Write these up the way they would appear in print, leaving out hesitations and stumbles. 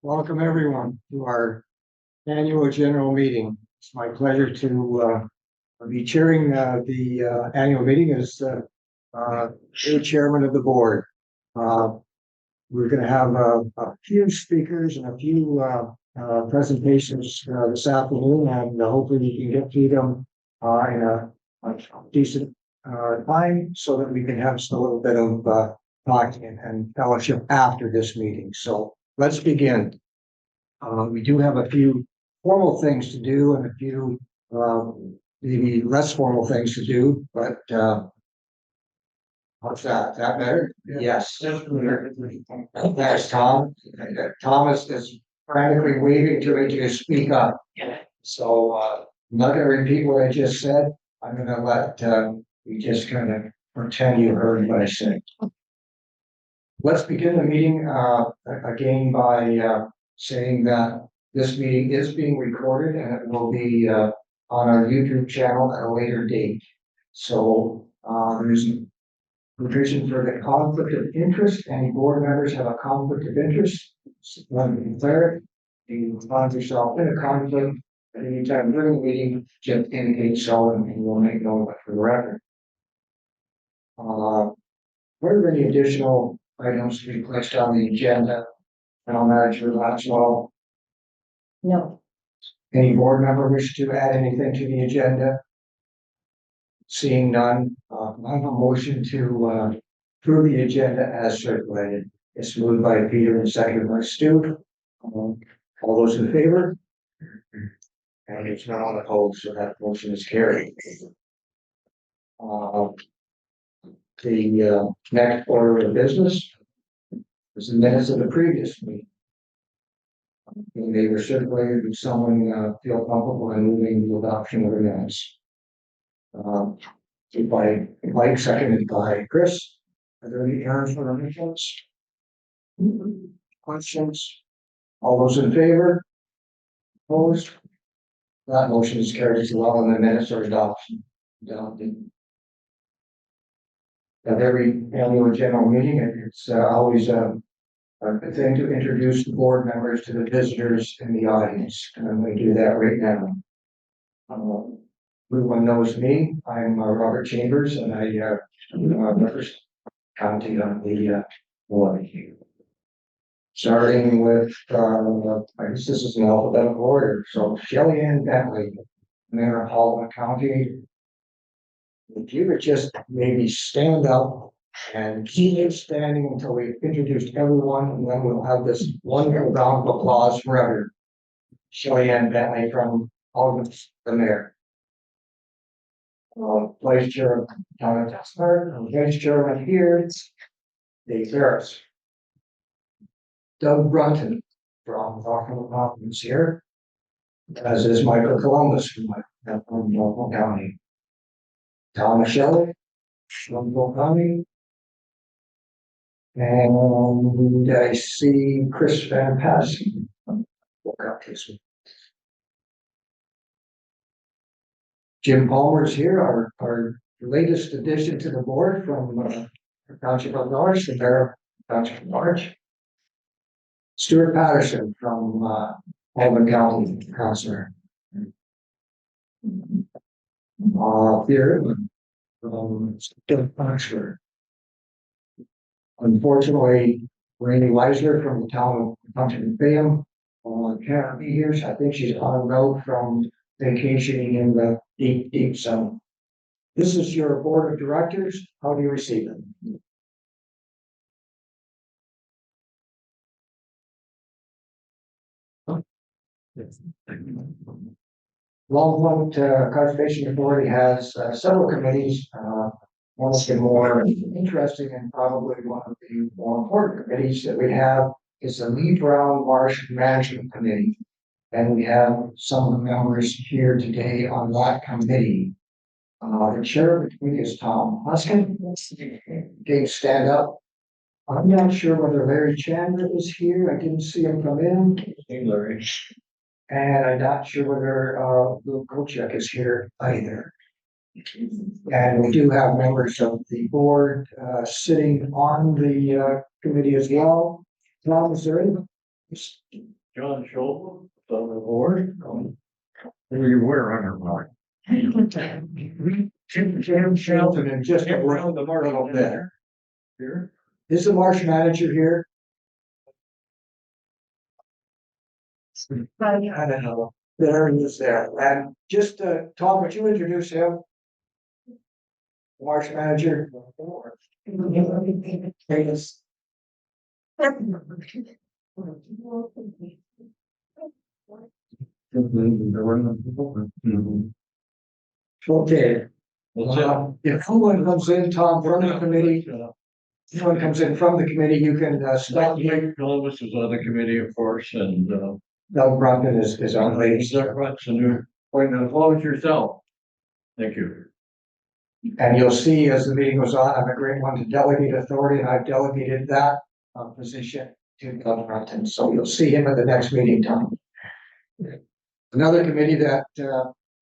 Welcome everyone to our annual general meeting. It's my pleasure to be chairing the annual meeting as new chairman of the board. We're going to have a few speakers and a few presentations this afternoon, and hopefully we can get through them in a decent time so that we can have a little bit of talking and fellowship after this meeting. So let's begin. We do have a few formal things to do and a few maybe less formal things to do, but how's that? Is that better? Yes. Thanks, Tom. Thomas is frantically waving to me to speak up. So I'm not going to repeat what I just said. I'm going to let you just kind of pretend you heard what I said. Let's begin the meeting again by saying that this meeting is being recorded and it will be on our YouTube channel at a later date. So there's a provision for the conflict of interest. Any board members have a conflict of interest, want to declare it. You find yourself in a conflict at any time during the meeting, just indicate so, and we'll make note of it for the record. Are there any additional items to be placed on the agenda? Town Manager Latchwell? No. Any board member wish to add anything to the agenda? Seeing none, I have a motion to approve the agenda as circulated. It's moved by Peter and seconded by Stu. All those in favor? And it's not on opposed, so that motion is carried. The next order of business is the minutes of the previous meeting. And they were circulated. Would someone feel comfortable in moving the adoption of the minutes? By Mike, seconded by Chris. Are there any errors or omissions? Questions? All those in favor? Opposed? That motion is carried as well, and the minutes are adopted. At every annual general meeting, it's always a good thing to introduce the board members to the visitors in the audience, and we do that right now. Everyone knows me. I'm Robert Chambers, and I represent county on the board. Starting with, I guess this is an alphabetical order. So Shelley Ann Bentley, Mayor of Halton County. If you could just maybe stand up and keep it standing until we've introduced everyone, and then we'll have this wonderful round of applause forever. Shelley Ann Bentley from Halton, the mayor. Vice Chair Donna Tessler, and Vice Chair right here, Dave Ferris. Doug Brunton from Rockland Mountains here, as is Michael Columbus from Norfolk County. Tom Shelley from Norfolk County. And I see Chris Van Passen. Jim Palmer's here, our latest addition to the board from the Township of Norwich, the Mayor of Township of Norwich. Stuart Patterson from Albany County Councilor. Here from Oxford. Unfortunately, Randy Weisler from the Township of Bayham can't be here. So I think she's on the road from vacationing in the deep zone. This is your board of directors. How do you receive it? Longpoint Conservation Authority has several committees. One of the more interesting and probably one of the more important committees that we have is the Lee Brown Marsh Management Committee. And we have some of the members here today on that committee. The chair of the committee is Tom Huskin. Dave, stand up. I'm not sure whether Larry Chandler is here. I didn't see him come in. Hey, Larry. And I'm not sure whether Lou Kochek is here either. And we do have members of the board sitting on the committee as well. Tom, is there any? John Schultz, on the board. Who you were on her mark. Jim Shelton and just a little bit. Here. Is the marsh manager here? I don't know. There he is there. And just, Tom, would you introduce him? Marsh manager. Yes. Okay. If someone comes in, Tom, from the committee, if someone comes in from the committee, you can, stop here. Mike Columbus is on the committee, of course, and, Doug Brunton is on ladies. Doug Rutt's a new appointment, applaud yourself. Thank you. And you'll see as the meeting goes on, I'm a great one to delegate authority, and I've delegated that position to Doug Brunton. So you'll see him at the next meeting, Tom. Another committee that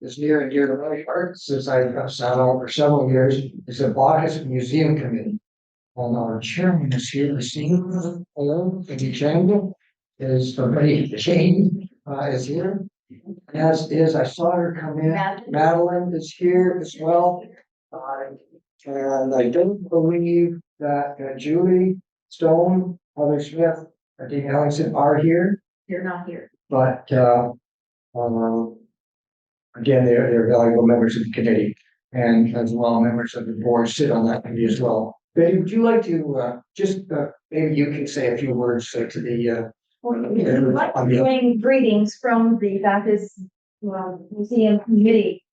is near and dear to my heart, since I've sat on for several years, is the Baucus Museum Committee. And our chairman is here this evening. Hello, Eddie Chamberlain is already Jane is here. As is, I saw her come in. Madeline is here as well. And I don't believe that Julie Stone, Heather Smith, or Dean Ellingson are here, You're not here. but again, they're valuable members of the committee, and as well, members of the board sit on that committee as well. Betty, would you like to maybe you can say a few words to the I'm doing greetings from the Bacchus Museum Committee.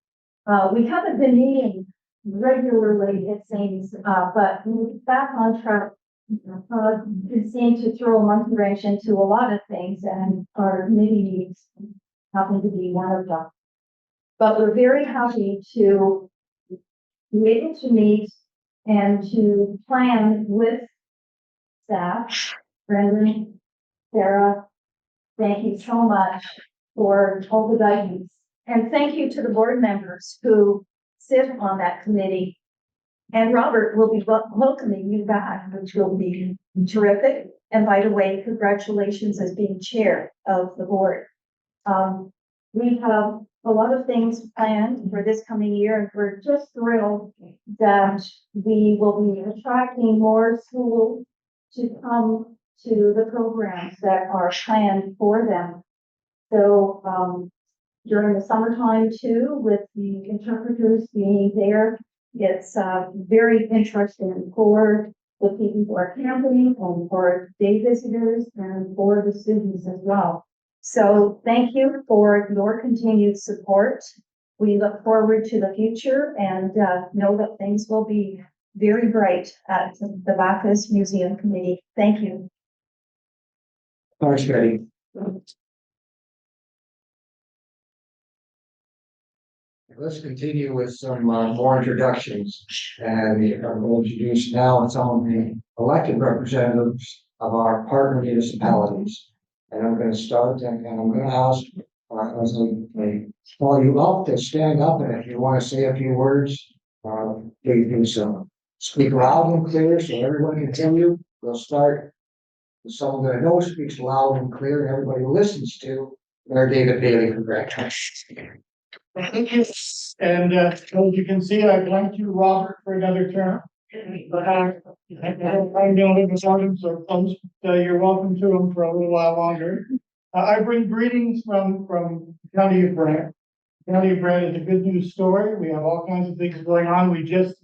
We haven't been meeting regularly, it seems, but we're back on track. It seemed to throw a monkey wrench into a lot of things, and our committee meetings happen to be one of them. But we're very happy to be able to meet and to plan with staff. Brendan, Sarah, thank you so much for all the guidance. And thank you to the board members who sit on that committee. And Robert will be welcoming you back, which will be terrific. And by the way, congratulations as being chair of the board. We have a lot of things planned for this coming year, and we're just thrilled that we will be attracting more schools to come to the programs that are planned for them. So during the summertime too, with the interpreters being there, it's very interesting for the people who are camping and for day visitors and for the students as well. So thank you for your continued support. We look forward to the future and know that things will be very bright at the Bacchus Museum Committee. Thank you. Thanks, Betty. Let's continue with some more introductions, and I'm going to introduce now some of the elected representatives of our partner municipalities. And I'm going to start, and I'm going to ask, as I call you up, to stand up, and if you want to say a few words, please do so. Speak loud and clear so everyone can hear you. We'll start with someone that I know speaks loud and clear, and everybody listens to. Mayor David Bailey from Grant County. And as you can see, I'd like you, Robert, for another term. But I'm gonna live without him, so you're welcome to him for a little while longer. I bring greetings from the County of Brant. The County of Brant is a good news story. We have all kinds of things going on. We just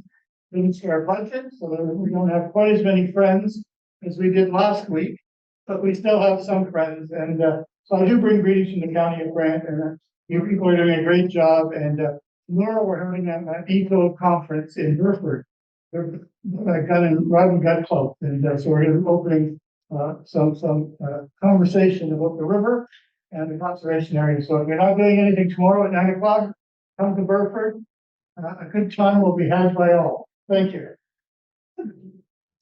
finished our budget, so that we don't have quite as many friends as we did last week, but we still have some friends. And so I do bring greetings from the County of Brant, and you people are doing a great job. And tomorrow we're having an eco conference in Hereford. Robin got close, and so we're going to be opening some conversation about the river and the conservation area. So if you're not doing anything tomorrow at 9 o'clock, come to Burford. A good time will be had by all. Thank you.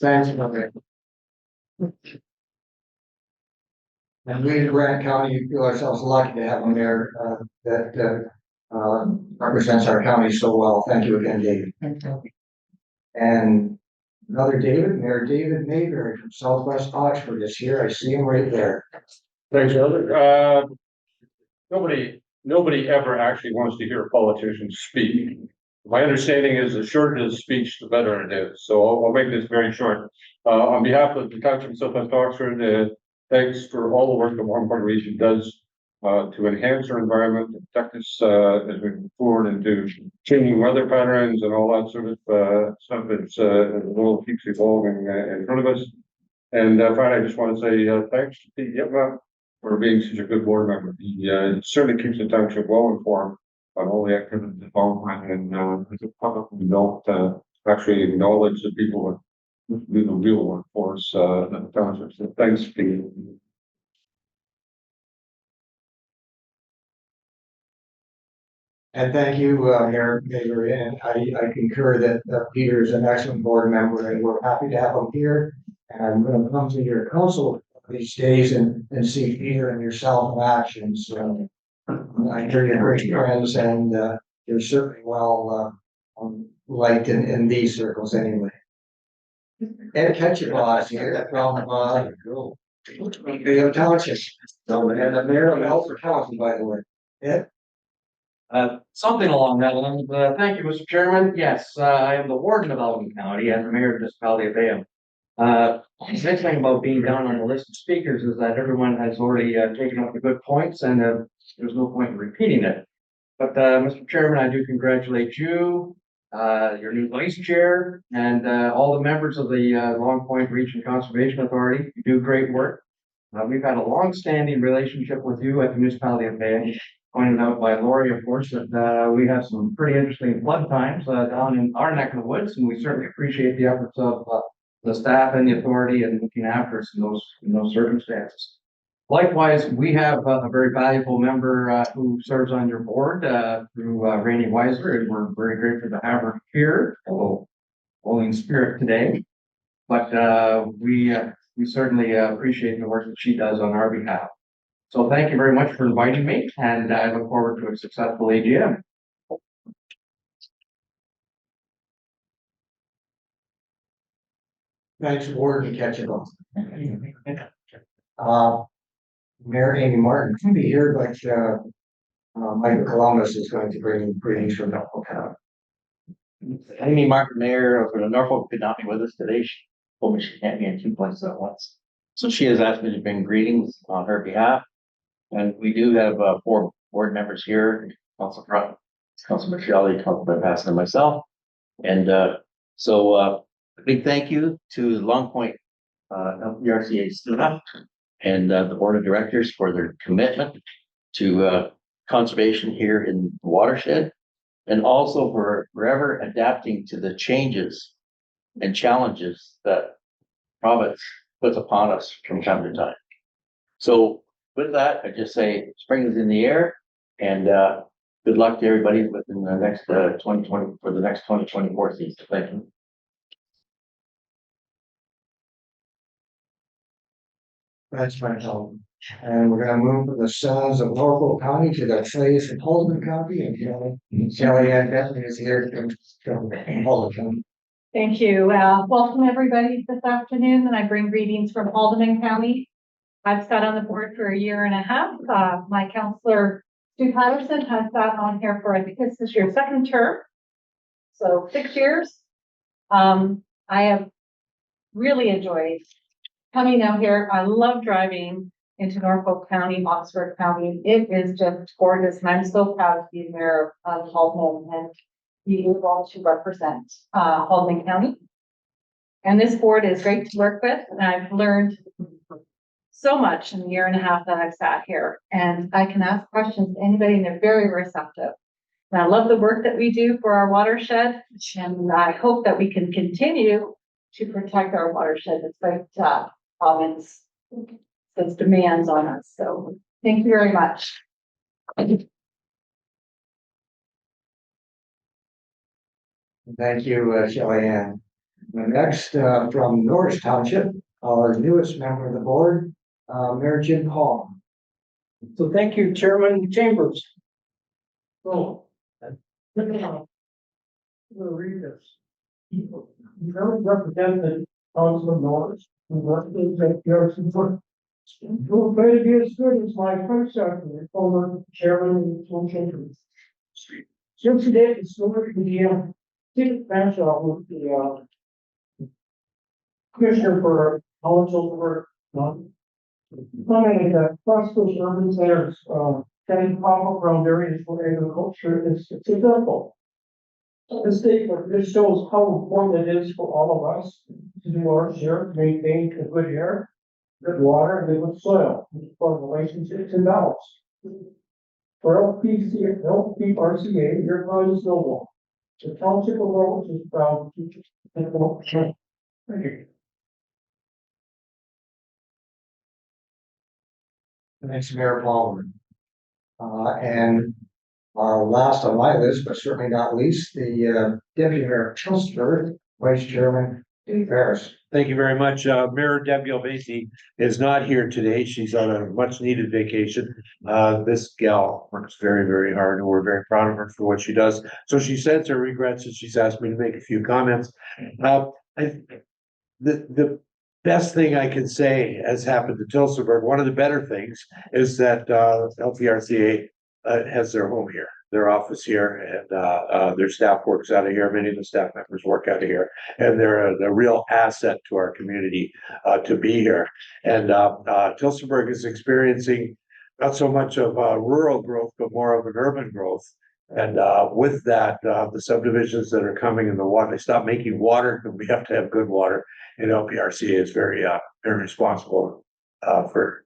Thanks, Robert. And we in Grant County feel ourselves lucky to have a mayor that represents our county so well. Thank you again, David. Thank you. And another David, Mayor David Mayberry from Southwest Oxford is here. I see him right there. Thanks, Robert. Nobody ever actually wants to hear a politician speak. My understanding is the shorter the speech, the better it is. So I'll make this very short. On behalf of the Township of Southwest Oxford, thanks for all the work the Warm Park region does to enhance our environment, to protect us as we move forward into changing weather patterns and all that sort of stuff that's the world keeps evolving in front of us. And finally, I just want to say thanks to Pete Yipma for being such a good board member. He certainly keeps the township well informed on all the activities involved and the public we don't actually acknowledge the people that do the real work for us in the township. So thanks, Pete. And thank you, Mayor Baker, and I concur that Peter is an excellent board member, and we're happy to have him here. And I'm gonna come to your council these days and see Peter and yourself in action, so. I hear you're great friends, and you're certainly well liked in these circles anyway. Ed Ketchabah here from the township, and the mayor of Elford County, by the way. Ed? Something along that line. Thank you, Mr. Chairman. Yes, I am the warden of Elgin County and the mayor of this municipality of Bayham. The nice thing about being down on the list of speakers is that everyone has already taken up the good points, and there's no point in repeating it. But Mr. Chairman, I do congratulate you, your new vice chair, and all the members of the Long Point Region Conservation Authority. You do great work. We've had a long-standing relationship with you at the municipality of Bayham. Pointed out by Lori, of course, that we have some pretty interesting flood times down in our neck of the woods, and we certainly appreciate the efforts of the staff and the authority in looking after us in those circumstances. Likewise, we have a very valuable member who serves on your board through Rainey Weiser, and we're very grateful to have her here, although only in spirit today. But we certainly appreciate the work that she does on our behalf. So thank you very much for inviting me, and I look forward to a successful AGM. Thanks, Warden Ketchabah. Mayor Amy Martin can be here, but Michael Columbus is going to bring greetings from Norfolk County. Amy Martin, Mayor of Norfolk, could not be with us today. She told me she can't be in 2 places at once. So she has asked me to bring greetings on her behalf. And we do have 4 board members here, Council Front, Councilor Shelley, Councilor Passon, and myself. And so a big thank you to Long Point LPRCA staff and the board of directors for their commitment to conservation here in the watershed, and also for forever adapting to the changes and challenges that province puts upon us from time to time. So with that, I just say spring is in the air, and good luck to everybody within the next 2020 for the next 2024 season. Thank you. That's my home. And we're gonna move from the sons of Norfolk County to the place of Halden County, and Kelly Ann Bentley is here from Halden County. Thank you. Welcome everybody this afternoon, and I bring greetings from Haldeman County. I've sat on the board for 1.5 years. My counselor, Stu Patterson, has sat on here for, I think this is your 2nd term. So 6 years. I have really enjoyed coming out here. I love driving into Norfolk County, Oxford County. It is just gorgeous, and I'm so proud to be mayor of Haldeman and be able to represent Haldeman County. And this board is great to work with, and I've learned so much in the 1.5 years that I've sat here, and I can ask questions to anybody, and they're very receptive. And I love the work that we do for our watershed, and I hope that we can continue to protect our watershed despite province's demands on us. So thank you very much. Thank you, Shelley Ann. Next, from Norris Township, our newest member of the board, Mayor Jim Hall. So thank you, Chairman Chambers. So, we'll read this. You represent the Council of Norris, who works with the LPRCA We'll try to be as good as my predecessor, the former chairman of the Chamber. Since today, it's over the city council with the commissioner for council work. Planning that cluster urban centers, can pop up around areas for agriculture is successful. This statement, this shows how important it is for all of us to do our share, to maintain a good air, good water, and good soil, for relationships and balance. For LPRCA, your cause is noble. The township of Rose is proud to teach. Thank you. Thanks, Mayor Palmer. And last on my list, but certainly not least, the Deputy Mayor of Chelmsford, Vice Chairman Dave Harris. Thank you very much. Mayor Deb Gilbasi is not here today. She's on a much needed vacation. This gal works very, very hard and we're very proud of her for what she does. So she sends her regrets and she's asked me to make a few comments. The best thing I can say has happened to Tilsonburg. One of the better things is that LPRCA has their home here, their office here, and their staff works out of here. Many of the staff members work out of here, and they're a real asset to our community to be here. And Tilsonburg is experiencing not so much of rural growth, but more of an urban growth. And with that, the subdivisions that are coming in the water, they stop making water because we have to have good water. And LPRCA is very responsible for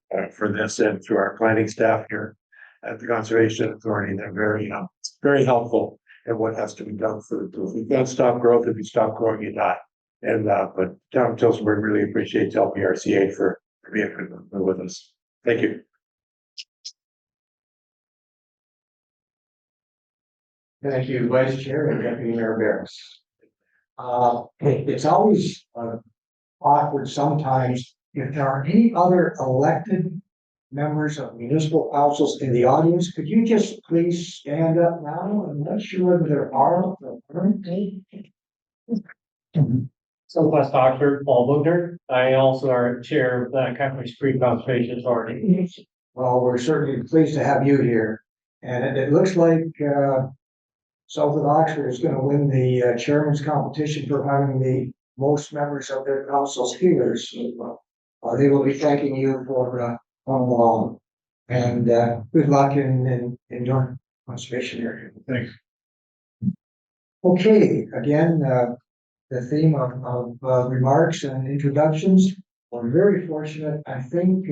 this, and through our planning staff here at the Conservation Authority, they're very helpful in what has to be done for the. If you can't stop growth, if you stop growing, you die. And but Town of Tilsonburg really appreciates LPRCA for being with us. Thank you. Thank you, Vice Chair and Deputy Mayor Barris. It's always awkward sometimes if there are any other elected members of municipal councils in the audience. Could you just please stand up now? I'm not sure whether there are. Southwest Oxford, Paul Bugner. I also are chair of the Catholic Street Conservation Authority. Well, we're certainly pleased to have you here. And it looks like South of Oxford is going to win the chairman's competition for having the most members of their councils here. So they will be thanking you for coming along. And good luck in your conservation area. Thanks. Okay, again, the theme of remarks and introductions. We're very fortunate. I think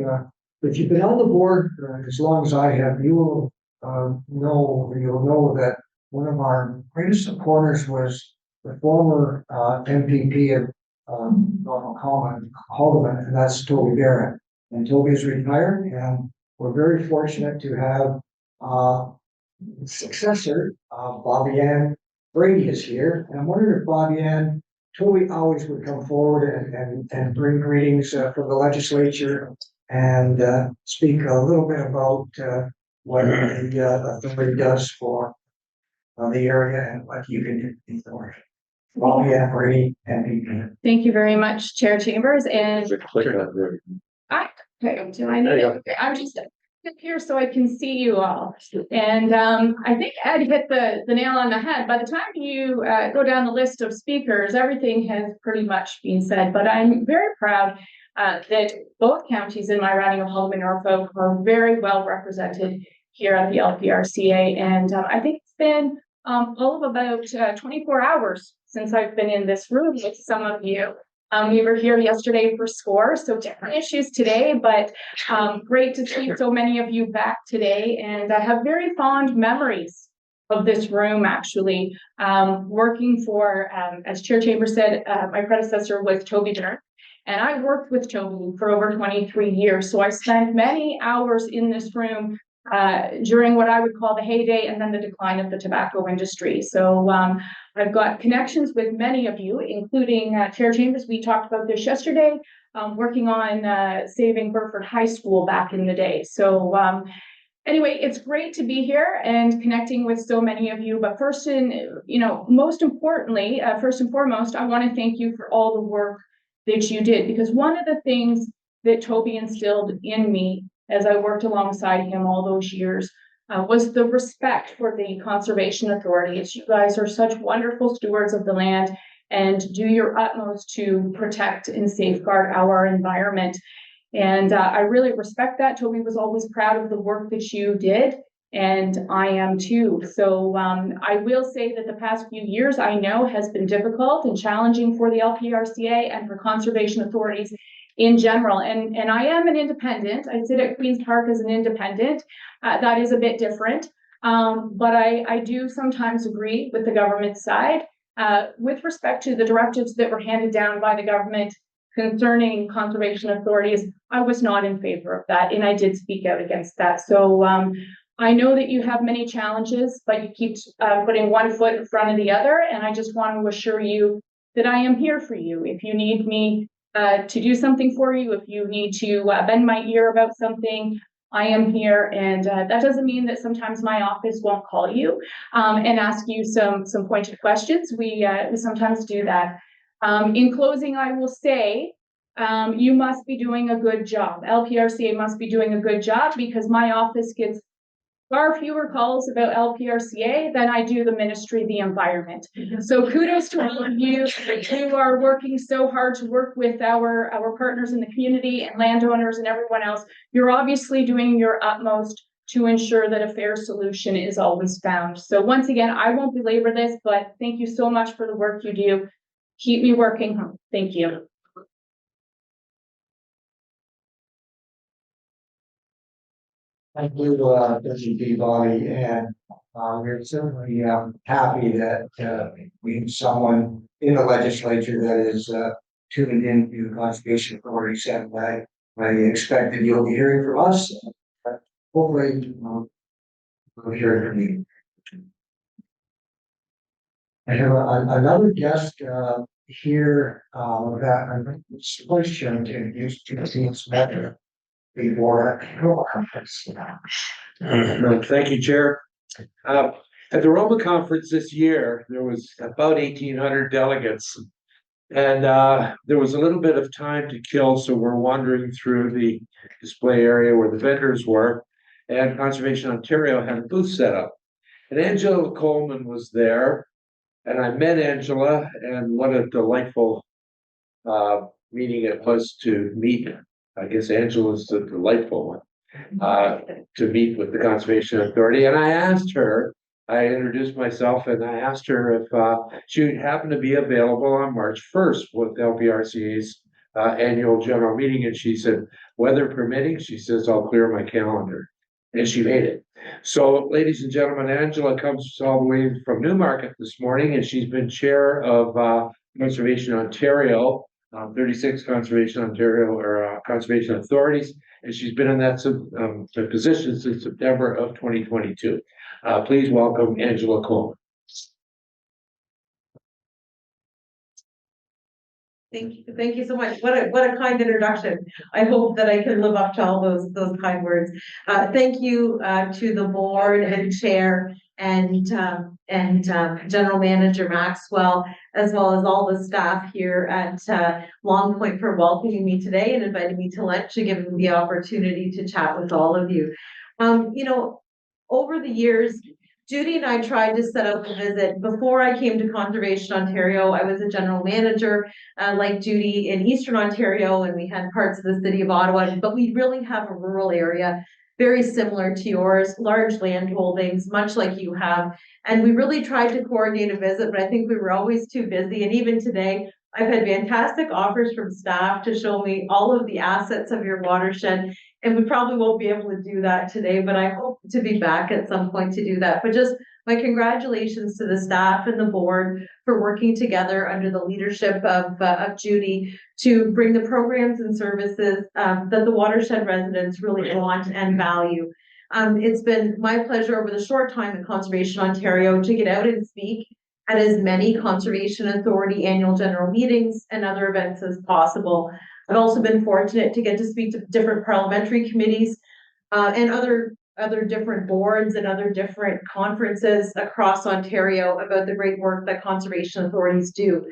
if you've been on the board as long as I have, you'll know that one of our greatest supporters was the former MPP of Haldeman, and that's Toby Barrett. And Toby is retired, and we're very fortunate to have successor, Bobby Ann Brady is here. And I'm wondering if Bobby Ann, Toby always would come forward and bring greetings for the legislature and speak a little bit about what the authority does for the area and what you can do for it. Bobby Ann Brady, MPP. Thank you very much, Chair Chambers, and okay, do I need it? Okay, I'm just here so I can see you all. And I think Ed hit the nail on the head. By the time you go down the list of speakers, everything has pretty much been said, but I'm very proud that both counties in my riding of Haldeman Norfolk are very well represented here at the LPRCA. And I think it's been all of about 24 hours since I've been in this room with some of you. We were here yesterday for SCORE, so different issues today, but great to see so many of you back today. And I have very fond memories of this room, actually. Working for, as Chair Chambers said, my predecessor was Toby Bernard, and I worked with Toby for over 23 years. So I spent many hours in this room during what I would call the heyday and then the decline of the tobacco industry. So I've got connections with many of you, including Chair Chambers. We talked about this yesterday, working on saving Burford High School back in the day. So anyway, it's great to be here and connecting with so many of you. But first most importantly, first and foremost, I want to thank you for all the work that you did, because one of the things that Toby instilled in me as I worked alongside him all those years was the respect for the conservation authorities. You guys are such wonderful stewards of the land and do your utmost to protect and safeguard our environment. And I really respect that. Toby was always proud of the work that you did, and I am too. So I will say that the past few years I know has been difficult and challenging for the LPRCA and for conservation authorities in general. And I am an independent. I sit at Queen's Park as an independent. That is a bit different. But I do sometimes agree with the government side with respect to the directives that were handed down by the government concerning conservation authorities. I was not in favor of that, and I did speak out against that. So I know that you have many challenges, but you keep putting one foot in front of the other. And I just want to assure you that I am here for you. If you need me to do something for you, if you need to bend my ear about something, I am here. And that doesn't mean that sometimes my office won't call you and ask you some pointed questions. We sometimes do that. In closing, I will say, you must be doing a good job. LPRCA must be doing a good job, because my office gets far fewer calls about LPRCA than I do the Ministry of the Environment. So kudos to all of you who are working so hard to work with our partners in the community and landowners and everyone else. You're obviously doing your utmost to ensure that a fair solution is always found. So once again, I won't belabor this, but thank you so much for the work you do. Keep me working hard. Thank you. Thank you, Mr. Peabody, and we're certainly happy that we have someone in the legislature that is tuning into conservation authorities, and I expect that you'll be hearing from us. Hopefully, we'll hear from you. I have another guest here that I'm question to introduce to the better before. Thank you, Chair. At the Roma conference this year, there was about 1,800 delegates. And there was a little bit of time to kill, so we're wandering through the display area where the vendors were. And Conservation Ontario had a booth set up. And Angela Coleman was there. And I met Angela, and what a delightful meeting it was to meet. I guess Angela's the delightful one, to meet with the Conservation Authority. And I asked her, I introduced myself, and I asked her if she would happen to be available on March 1st with LPRCA's Annual General Meeting. And she said, weather permitting, she says, I'll clear my calendar. And she made it. So, ladies and gentlemen, Angela comes all the way from Newmarket this morning, and she's been chair of Conservation Ontario, 36 Conservation Ontario or Conservation Authorities, and she's been in that position since September of 2022. Please welcome Angela Coleman. Thank you so much. What a kind introduction. I hope that I can live up to all those kind words. Thank you to the board and chair and general manager Maxwell, as well as all the staff here at Long Point for welcoming me today and inviting me to lunch and giving me the opportunity to chat with all of you. You know, over the years, Judy and I tried to set up a visit. Before I came to Conservation Ontario, I was a general manager like Judy in Eastern Ontario, and we had parts of the city of Ottawa, but we really have a rural area very similar to yours, large land holdings, much like you have. And we really tried to coordinate a visit, but I think we were always too busy. And even today, I've had fantastic offers from staff to show me all of the assets of your watershed. And we probably won't be able to do that today, but I hope to be back at some point to do that. But just my congratulations to the staff and the board for working together under the leadership of Judy to bring the programs and services that the watershed residents really want and value. It's been my pleasure over the short time in Conservation Ontario to get out and speak at as many Conservation Authority annual general meetings and other events as possible. I've also been fortunate to get to speak to different parliamentary committees and other different boards and other different conferences across Ontario about the great work that conservation authorities do.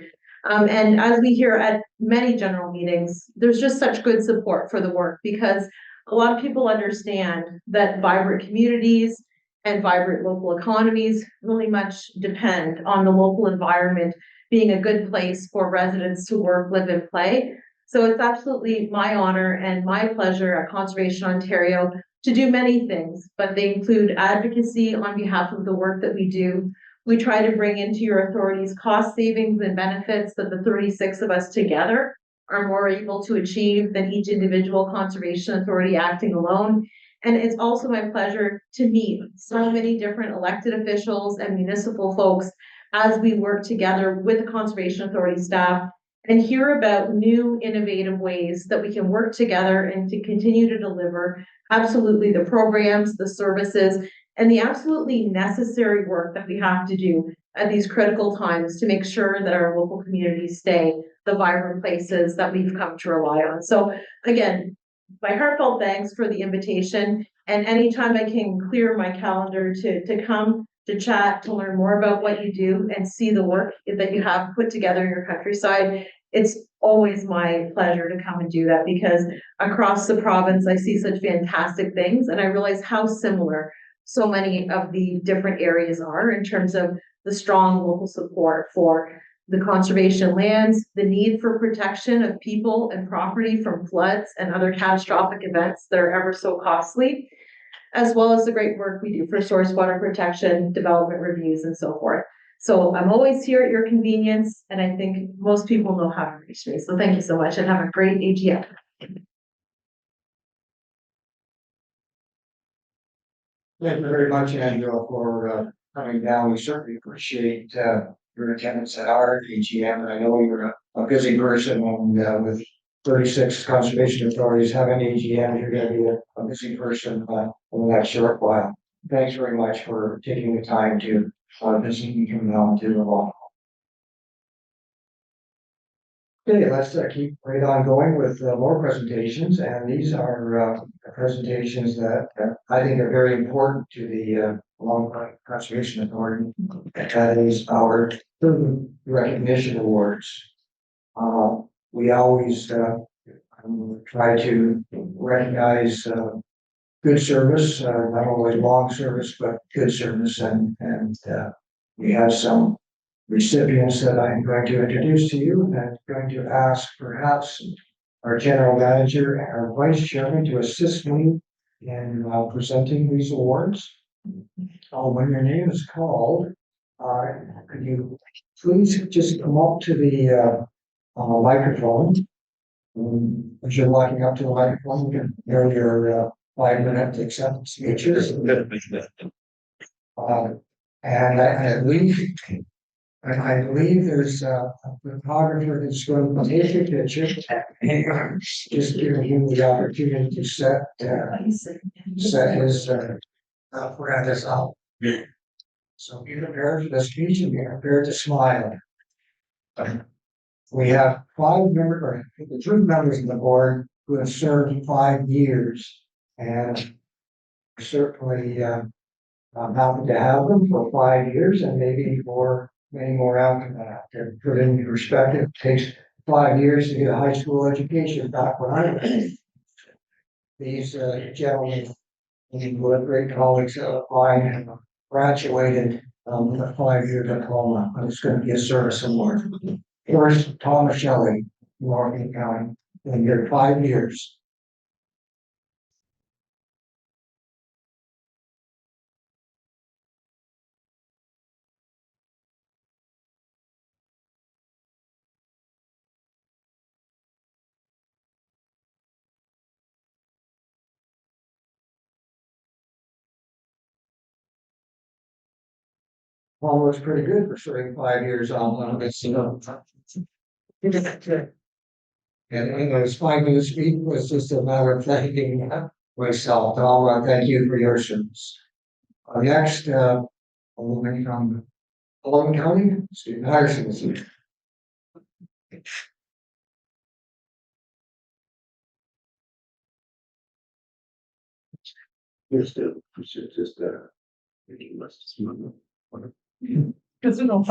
And as we hear at many general meetings, there's just such good support for the work because a lot of people understand that vibrant communities and vibrant local economies really much depend on the local environment being a good place for residents to work, live, and play. So it's absolutely my honor and my pleasure at Conservation Ontario to do many things, but they include advocacy on behalf of the work that we do. We try to bring into your authorities cost savings and benefits that the 36 of us together are more able to achieve than each individual conservation authority acting alone. And it's also my pleasure to meet so many different elected officials and municipal folks as we work together with the Conservation Authority staff and hear about new innovative ways that we can work together and to continue to deliver absolutely the programs, the services, and the absolutely necessary work that we have to do at these critical times to make sure that our local communities stay the vibrant places that we've come to rely on. So again, my heartfelt thanks for the invitation, and anytime I can clear my calendar to come to chat, to learn more about what you do and see the work that you have put together in your countryside, it's always my pleasure to come and do that because across the province, I see such fantastic things and I realize how similar so many of the different areas are in terms of the strong local support for the conservation lands, the need for protection of people and property from floods and other catastrophic events that are ever so costly, as well as the great work we do for source water protection, development reviews, and so forth. So I'm always here at your convenience, and I think most people know how to reach me. So thank you so much and have a great AGM. Thank you very much, Angela, for coming down. We certainly appreciate your attendance at our AGM. And I know you're a busy person and with 36 conservation authorities having AGM, you're going to be a busy person in the next short while. Thanks very much for taking the time to visit and come down to the law. Okay, let's keep right on going with more presentations, and these are presentations that I think are very important to the Long Park Conservation Authority. That is our recognition awards. We always try to recognize good service, not always long service, but good service, and we have some recipients that I'm going to introduce to you, and I'm going to ask perhaps our general manager and our vice chairman to assist me in presenting these awards. When your name is called, could you please just come up to the microphone? As you're walking up to the microphone, you can hear your 5-minute acceptance speeches. And I believe there's a photographer that's going to take a picture. Just giving him the opportunity to set his apparatus up. So be prepared for the speech and be prepared to smile. We have 5 members, or the 3 members of the board who have served 5 years, and certainly I'm happy to have them for 5 years and maybe for many more after that. To put in perspective, it takes 5 years to get a high school education back when I was. These gentlemen, who are great colleagues of mine, have graduated with a 5-year diploma. It's going to be a service award. First, Thomas Shelley, Morgan County, been here 5 years. Paul was pretty good for serving 5 years on one of its, and his 5-minute speech was just a matter of thanking myself. Tom, thank you for your service. Next, a woman from Logan County, Stephen Harrison is here. Just because we don't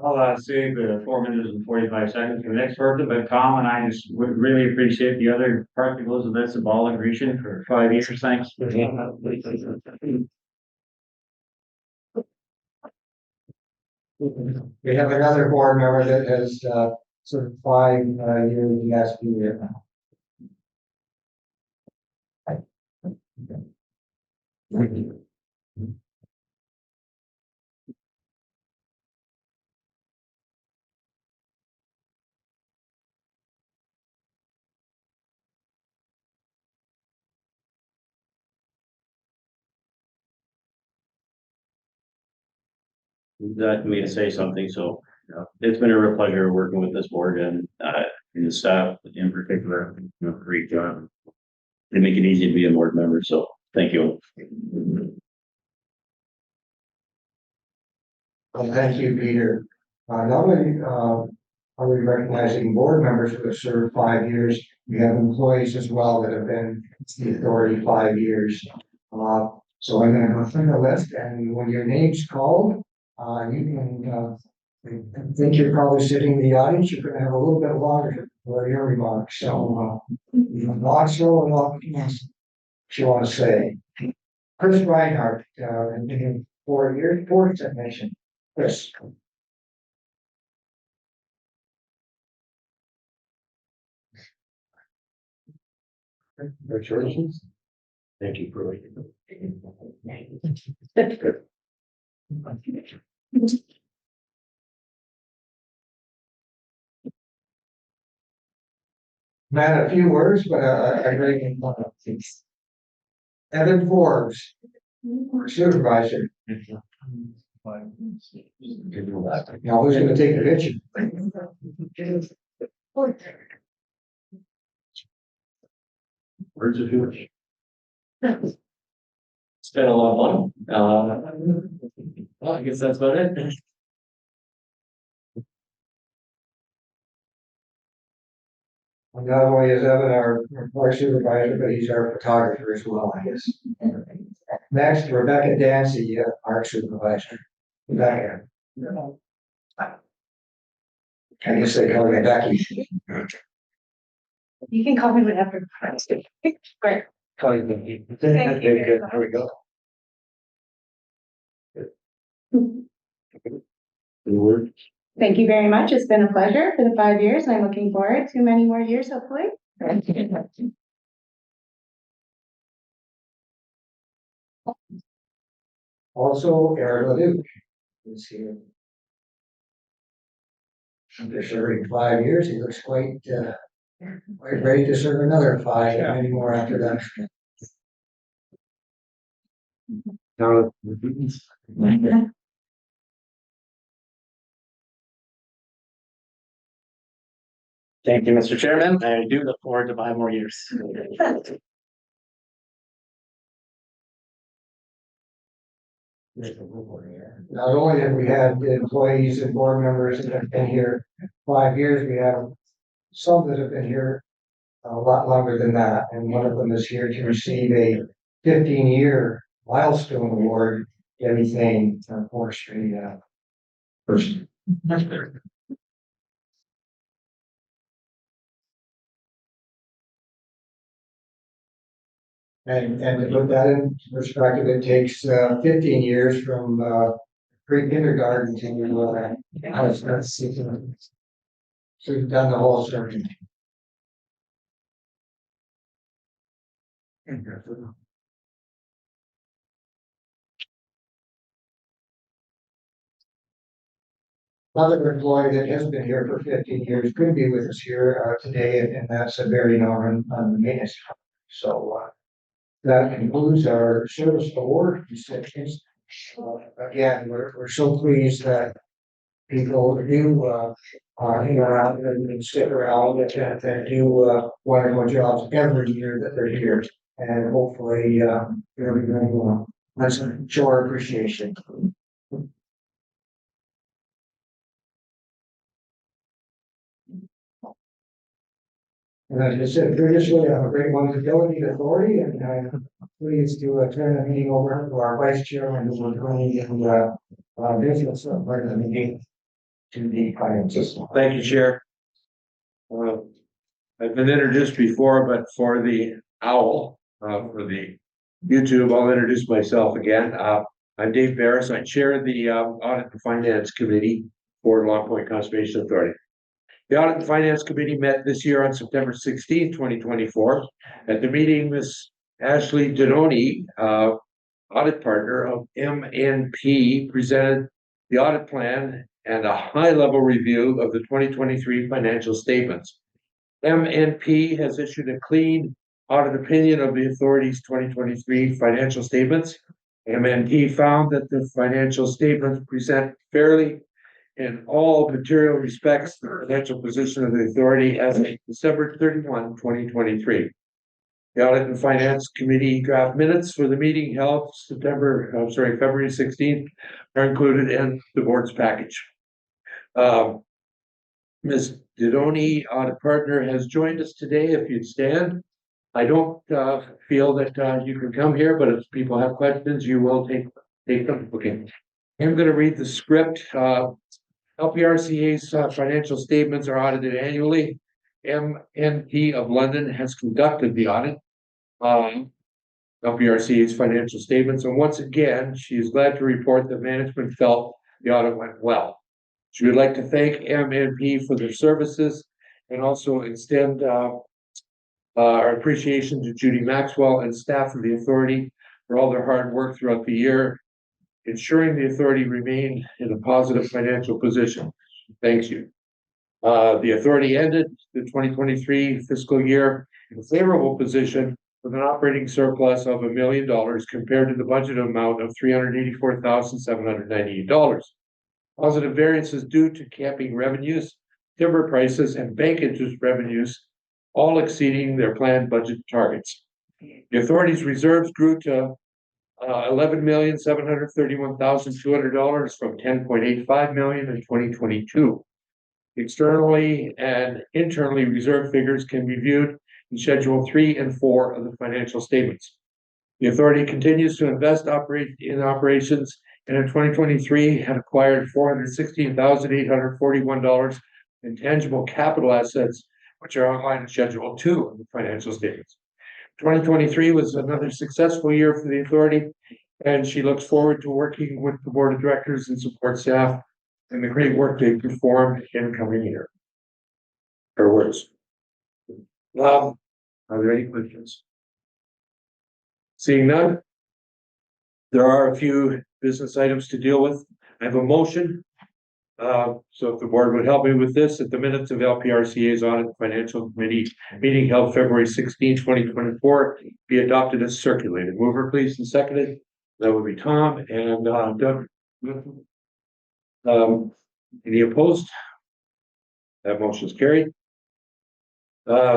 I'll save the 4 minutes and 45 seconds for the next person, but Tom and I just would really appreciate the other part that goes with this, a ball agreement for 5 years. Thanks. We have another board member that has, sort of 5 years, yes, year. That me to say something, so it's been a real pleasure working with this board and the staff in particular, great job. They make it easy to be a board member, so thank you. Well, thank you, Peter. Not only, are we recognizing board members who have served 5 years, we have employees as well that have been the authority 5 years. So I'm gonna go through the list, and when your name's called, you can, I think you're probably sitting in the audience, you're gonna have a little bit longer for your remarks, so, you know, not slow and not what you wanna say. Chris Reinhardt, been here 4 years, board technician. Chris. Congratulations. Thank you for waiting. Man, a few words, but I really. Evan Forbes, supervisor. Now who's gonna take the picture? Words of English. It's been a lot of fun. Well, I guess that's about it. Not only is Evan our supervisor, but he's our photographer as well, I guess. Next, Rebecca Dancy, our supervisor. Rebecca. I guess they call me Becky. You can call me whatever. Great. Call you Mickey. Thank you. Good. There we go. Any word? Thank you very much. It's been a pleasure for the 5 years. I'm looking forward to many more years, hopefully. Also, Eric Leduc is here. After serving 5 years, he looks quite ready to serve another 5 and many more after that. Now. Thank you, Mr. Chairman. I do look forward to 5 more years. Not only have we had employees and board members that have been here 5 years, we have some that have been here a lot longer than that, and one of them is here to receive a 15-year milestone award, everything, forestry, person. And to put that in perspective, it takes 15 years from pre-kindergarten to so we've done the whole circuit. Another employee that has been here for 15 years could be with us here today, and that's a Barry Norman on the maintenance. So that concludes our service award recipients. Again, we're so pleased that people do hang around and stick around and do wonderful jobs every year that they're here. And hopefully, let's show our appreciation. And as I said previously, I'm a great vulnerability authority, and I'm pleased to turn the meeting over to our vice chairman, who will bring in business part of the meeting. to the finances. Thank you, Chair. I've been introduced before, but for the owl, for the YouTube, I'll introduce myself again. I'm Dave Barris. I chair the Audit and Finance Committee for Long Point Conservation Authority. The Audit and Finance Committee met this year on September 16, 2024. At the meeting, Ms. Ashley Denoni, audit partner of MNP, presented the audit plan and a high-level review of the 2023 financial statements. MNP has issued a clean audit opinion of the authority's 2023 financial statements. MNP found that the financial statements present fairly in all material respects the financial position of the authority as of December 31, 2023. The Audit and Finance Committee draft minutes for the meeting held February 16th are included in the board's package. Ms. Didoni, audit partner, has joined us today. If you'd stand. I don't feel that you can come here, but if people have questions, you will take them. Okay. I'm going to read the script. LPRCA's financial statements are audited annually. MNP of London has conducted the audit. LPRCA's financial statements, and once again, she is glad to report that management felt the audit went well. She would like to thank MNP for their services and also extend our appreciation to Judy Maxwell and staff of the authority for all their hard work throughout the year, ensuring the authority remained in a positive financial position. Thank you. The authority ended the 2023 fiscal year in a favorable position with an operating surplus of $1 million compared to the budget amount of $384,798. Positive variances due to capping revenues, timber prices, and bank interest revenues, all exceeding their planned budget targets. The authority's reserves grew to $11,731,200 from $10.85 million in 2022. Externally and internally reserved figures can be viewed in Schedule 3 and 4 of the financial statements. The authority continues to invest in operations, and in 2023 had acquired $416,841 in tangible capital assets, which are outlined in Schedule 2 of the financial statements. 2023 was another successful year for the authority, and she looks forward to working with the board of directors and support staff and the great work they perform in coming year. Her words. Are there any questions? Seeing none, there are a few business items to deal with. I have a motion. So if the board would help me with this, at the minutes of LPRCA's Audit Financial Committee meeting held February 16, 2024, be adopted as circulated. Mover, please, and seconded. That would be Tom and Doug. Any opposed? That motion is carried.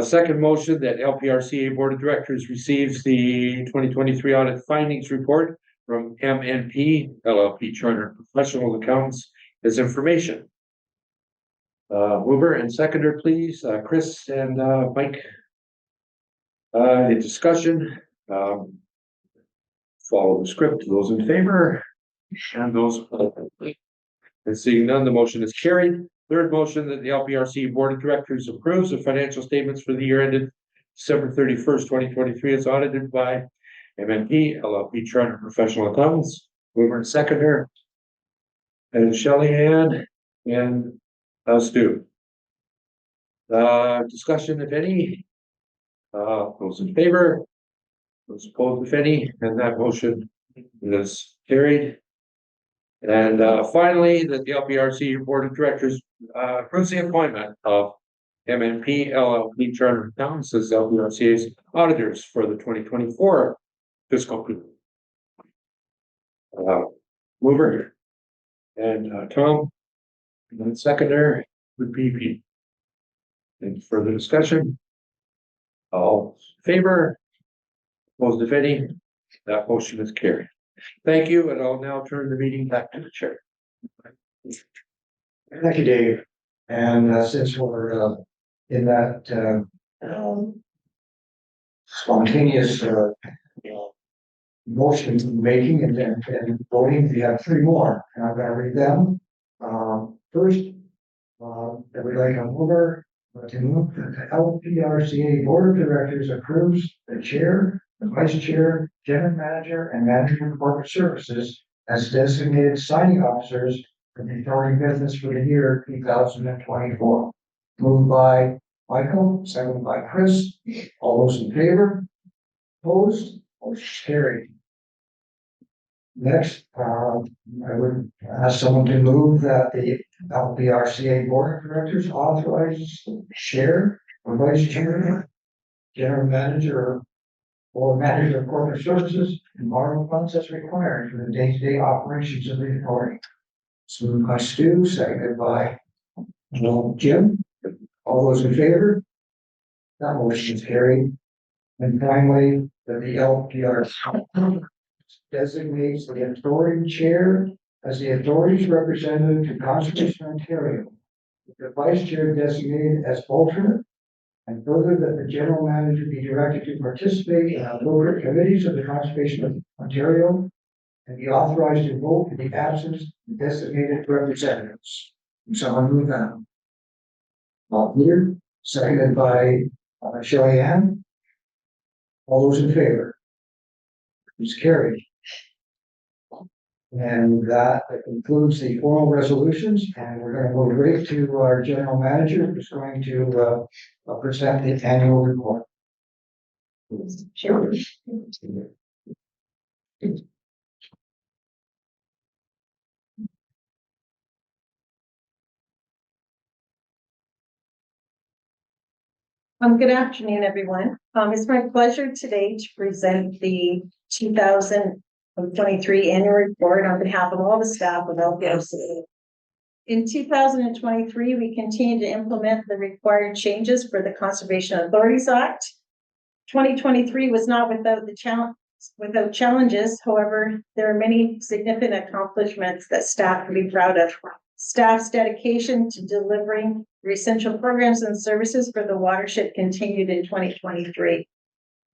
Second motion that LPRCA Board of Directors receives the 2023 audit findings report from MNP LLP Chartered Professional Accountants as information. Mover and seconder, please. Chris and Mike. The discussion. Follow the script. Those in favor and those opposed. And seeing none, the motion is carried. Third motion that the LPRC Board of Directors approves the financial statements for the year ended December 31st, 2023 as audited by MNP LLP Chartered Professional Accountants. Mover and seconder. And Shelley Ann and Stu. Discussion, if any. Those in favor. Those opposed, if any, and that motion is carried. And finally, that the LPRC Board of Directors approves the appointment of MNP LLP Chartered Accountants as LPRCA's auditors for the 2024 fiscal year. Mover and Tom, and then seconder would be Pete. Any further discussion? All in favor? Opposed, if any? That motion is carried. Thank you, and I'll now turn the meeting back to the chair. Thank you, Dave. And since we're in that spontaneous motion making and voting, we have three more, and I'm going to read them. First, that we'd like a mover to move that the LPRCA Board of Directors approves the chair, the vice chair, general manager, and manager of corporate services as designated signing officers for the authority business for the year 2024. Moved by Michael, seconded by Chris. All those in favor? Opposed? Motion carried. Next, I would ask someone to move that the LPRCA Board of Directors authorizes chair or vice chair, general manager, or manager of corporate services and borrow funds as required for the day-to-day operations of the authority. So moved by Stu, seconded by Jim. All those in favor? That motion is carried. And finally, that the LPRCA designates the authority chair as the authority's representative to Conservation Ontario, with the vice chair designated as alternate, and further that the general manager be directed to participate in appropriate committees of the Conservation of Ontario and be authorized to vote in the absence of designated representatives. Someone move that. Peter, seconded by Shelley Ann. All those in favor? It's carried. And that concludes the formal resolutions, and we're going to move right to our general manager, who's going to present the annual report. Sure. Good afternoon, everyone. It's my pleasure today to present the 2023 annual report on behalf of all the staff of LPRCA. In 2023, we continue to implement the required changes for the Conservation Authorities Act. 2023 was not without challenges. However, there are many significant accomplishments that staff can be proud of. Staff's dedication to delivering the essential programs and services for the watershed continued in 2023.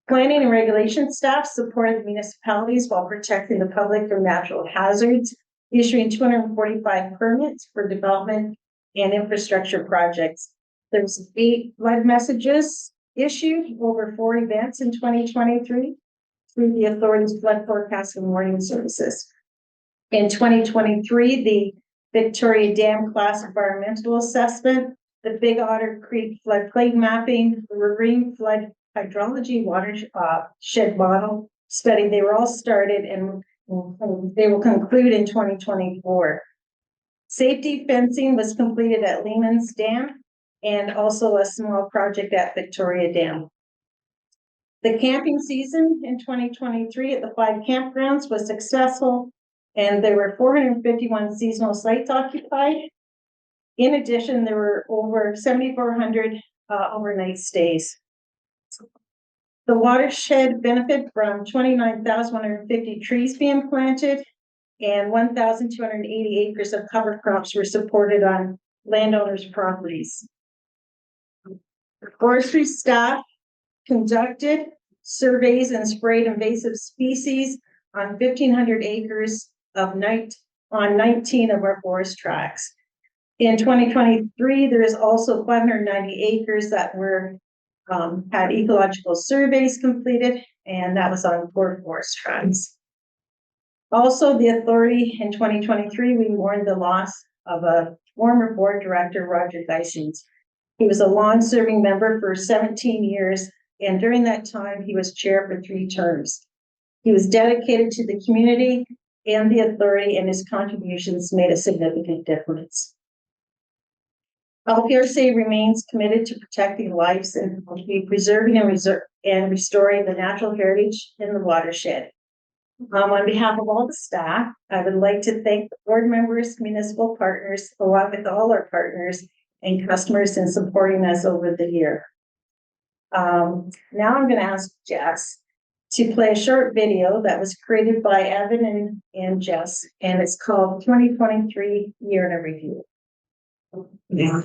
Planning and regulation staff supported the municipalities while protecting the public from natural hazards, issuing 245 permits for development and infrastructure projects. There was 8 flood messages issued, over 4 events in 2023 through the authority's flood forecast and warning services. In 2023, the Victoria Dam Class Environmental Assessment, the Big Otter Creek Floodplain Mapping, the Riverine Flood Hydrology Watershed Model Study, they were all started and they will conclude in 2024. Safety fencing was completed at Lehman's Dam and also a small project at Victoria Dam. The camping season in 2023 at the 5 campgrounds was successful, and there were 451 seasonal sites occupied. In addition, there were over 7,400 overnight stays. The watershed benefit from 29,150 trees being planted, and 1,280 acres of cover crops were supported on landowners' properties. Forestry staff conducted surveys and sprayed invasive species on 1,500 acres on 19 of our forest tracts. In 2023, there is also 590 acres that were had ecological surveys completed, and that was on 4 forest tracts. Also, the authority in 2023, we mourned the loss of a former board director, Roger Geisens. He was a long-serving member for 17 years, and during that time, he was chair for 3 terms. He was dedicated to the community and the authority, and his contributions made a significant difference. LPRCA remains committed to protecting lives and preserving and restoring the natural heritage in the watershed. On behalf of all the staff, I would like to thank the board members, municipal partners, along with all our partners and customers in supporting us over the year. Now I'm going to ask Jess to play a short video that was created by Evan and Jess, and it's called 2023 Year in a Review. Yeah.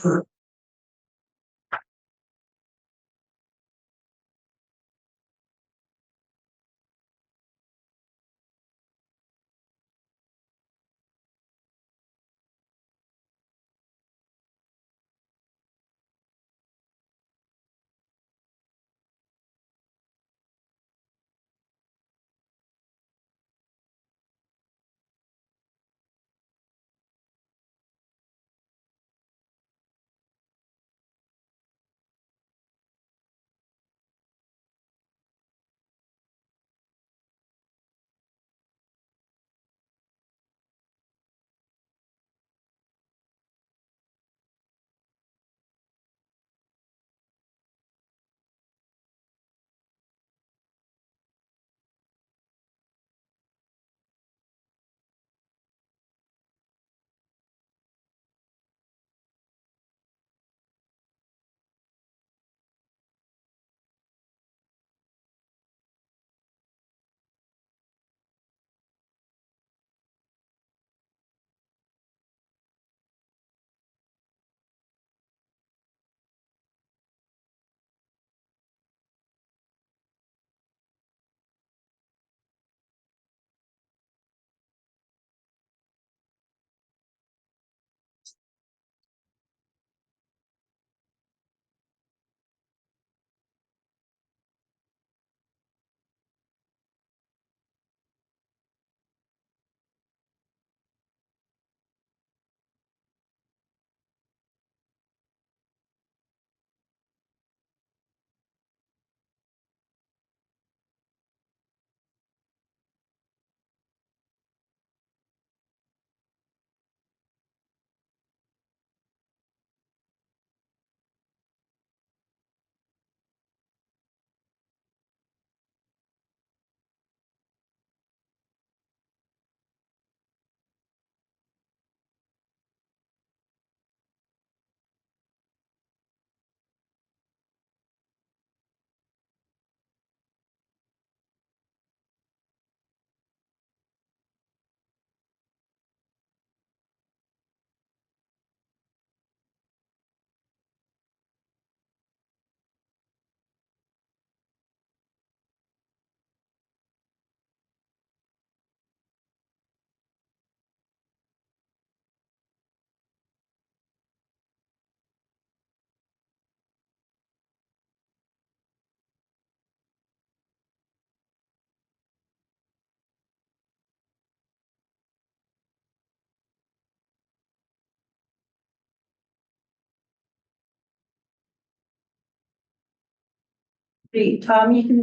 Great. Tom, you can,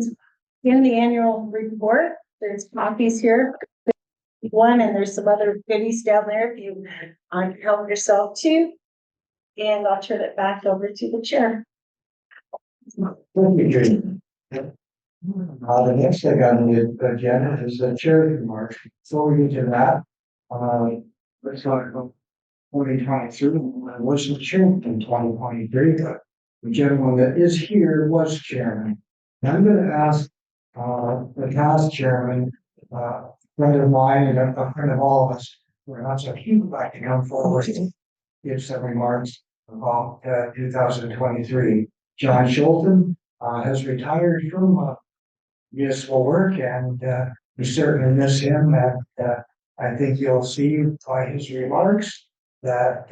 in the annual report, there's copies here. One, and there's some other goodies down there if you help yourself too. And I'll turn it back over to the chair. Thank you, Jane. The next thing on the agenda is the charity remarks. Before we get to that, let's talk about 2023. I wasn't chairman in 2023, but the gentleman that is here was chairman. And I'm gonna ask, the past chairman, friend of mine and a friend of all of us, perhaps if he would like to come forward and give some remarks about, 2023. John Schulten, has retired from, municipal work, and we certainly miss him. And I think you'll see by his remarks that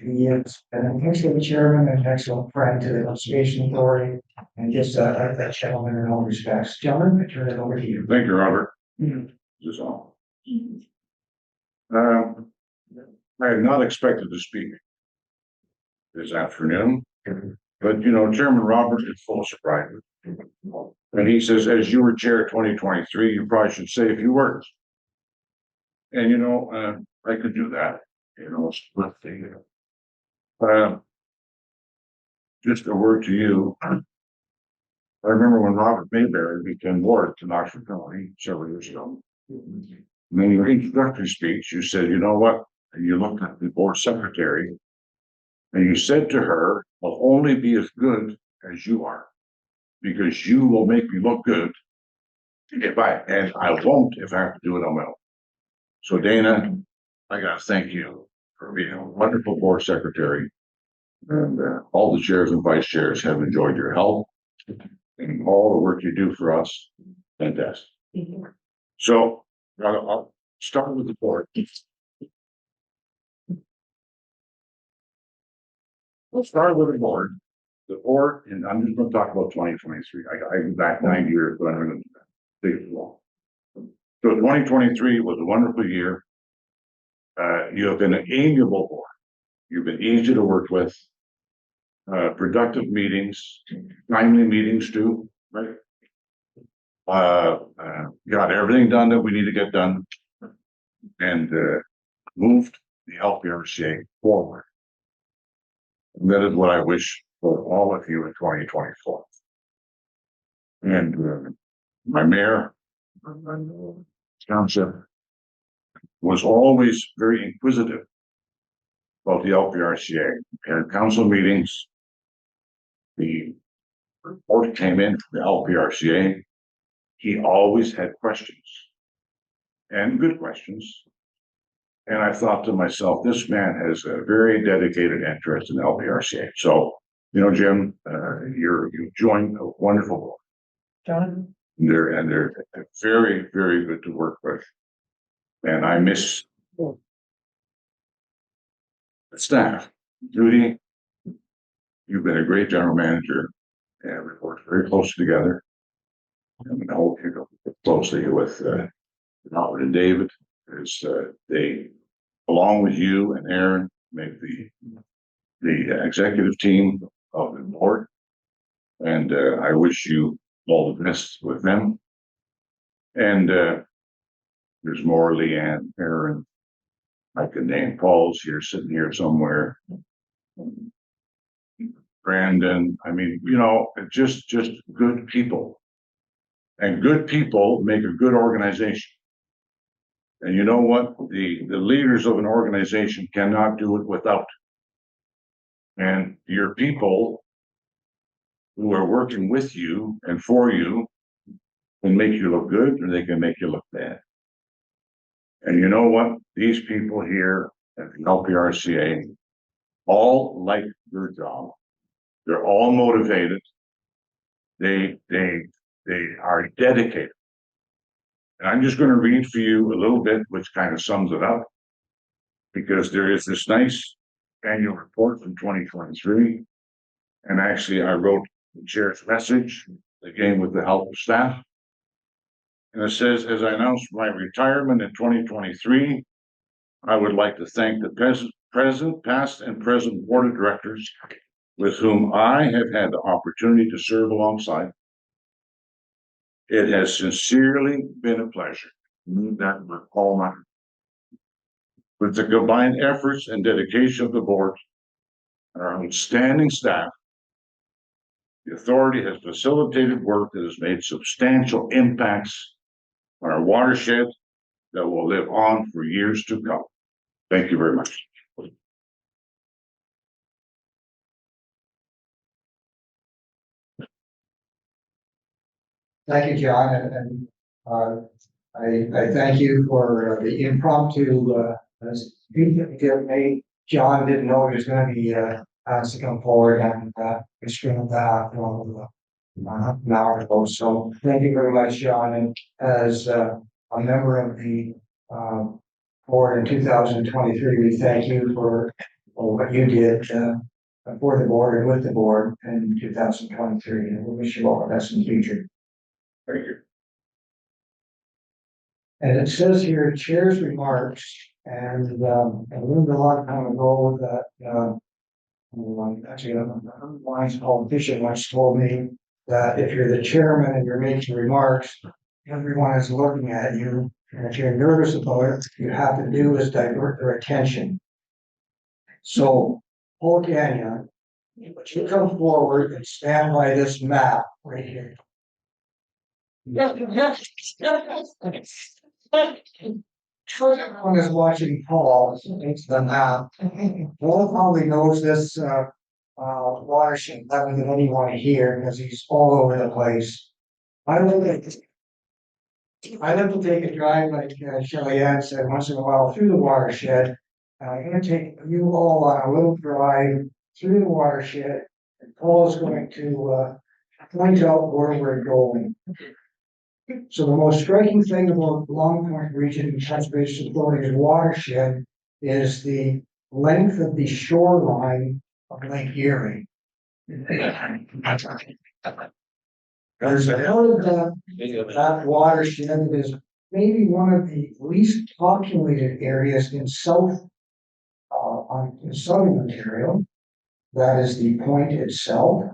he is an excellent chairman and excellent friend to the Conservation Authority, and just a gentleman in all respects. Gentlemen, I turn it over to you. Thank you, Robert. Just all. I had not expected to speak this afternoon, but you know, Chairman Robert is full of surprises. And he says, as you were chair 2023, you probably should say a few words. And you know, I could do that, you know, split the, just a word to you. I remember when Robert Mayberry became ward to Knoxville County several years ago. And in your introductory speech, you said, you know what? And you looked at the board secretary and you said to her, I'll only be as good as you are, because you will make me look good and I won't if I have to do it on my own. So Dana, I gotta thank you for being a wonderful board secretary. And all the chairs and vice chairs have enjoyed your help and all the work you do for us. Fantastic. So I'll start with the board. We'll start with the board. The board, and I'm just going to talk about 2023. I'm back 9 years, but I'm going to take it long. So 2023 was a wonderful year. You have been an amiable board. You've been easy to work with. Productive meetings, timely meetings too, right? Got everything done that we need to get done, and moved the LPRCA forward. And that is what I wish for all of you in 2024. And my mayor, township, was always very inquisitive about the LPRCA. And council meetings, the report came in from the LPRCA. He always had questions, and good questions. And I thought to myself, this man has a very dedicated interest in LPRCA. So, you know, Jim, you joined a wonderful board. John? They're very, very good to work with. And I miss the staff. Judy, you've been a great general manager, and we've worked very closely together. And I hope you go closely with Robert and David, as they, along with you and Aaron, make the executive team of the board. And I wish you all the best with them. And there's more, Leanne, Aaron, I can name Paul's here, sitting here somewhere. Brandon, I mean, you know, just good people. And good people make a good organization. And you know what? The leaders of an organization cannot do it without. And your people who are working with you and for you can make you look good, or they can make you look bad. And you know what? These people here at the LPRCA all like their job. They're all motivated. They are dedicated. And I'm just going to read for you a little bit, which kind of sums it up, because there is this nice annual report from 2023. And actually, I wrote the chair's message, again, with the help of staff. And it says, as I announced my retirement in 2023, I would like to thank the present, past and present board of directors with whom I have had the opportunity to serve alongside. It has sincerely been a pleasure to do that with all my. With the combined efforts and dedication of the board and our outstanding staff, the authority has facilitated work that has made substantial impacts on our watershed that will live on for years to come. Thank you very much. Thank you, John, I thank you for the impromptu, speech that you made. John didn't know he was gonna be, asked to come forward and, restrain that, an hour ago, so thank you very much, John, and as, a member of the, board in 2023, we thank you for what you did, for the board and with the board in 2023, and we wish you all the best in the future. Thank you. And it says here, chair's remarks, and I learned a long time ago that, actually, a wise politician once told me that if you're the chairman and you're making remarks, everyone is looking at you, and if you're nervous about it, you have to do is divert their attention. So, Paul Gagnon, would you come forward and stand by this map right here? Everyone is watching Paul, it's the map. Paul probably knows this watershed better than anyone here because he's all over the place. I love to take a drive, like Shelley Ann said, once in a while through the watershed. I'm going to take you all on a little drive through the watershed, and Paul is going to point out where we're going. So the most striking thing about Long Point Region Conservation Authority's watershed is the length of the shoreline of Lake Erie. There's a hell of that watershed is maybe one of the least populated areas in in southern Ontario. That is the point itself.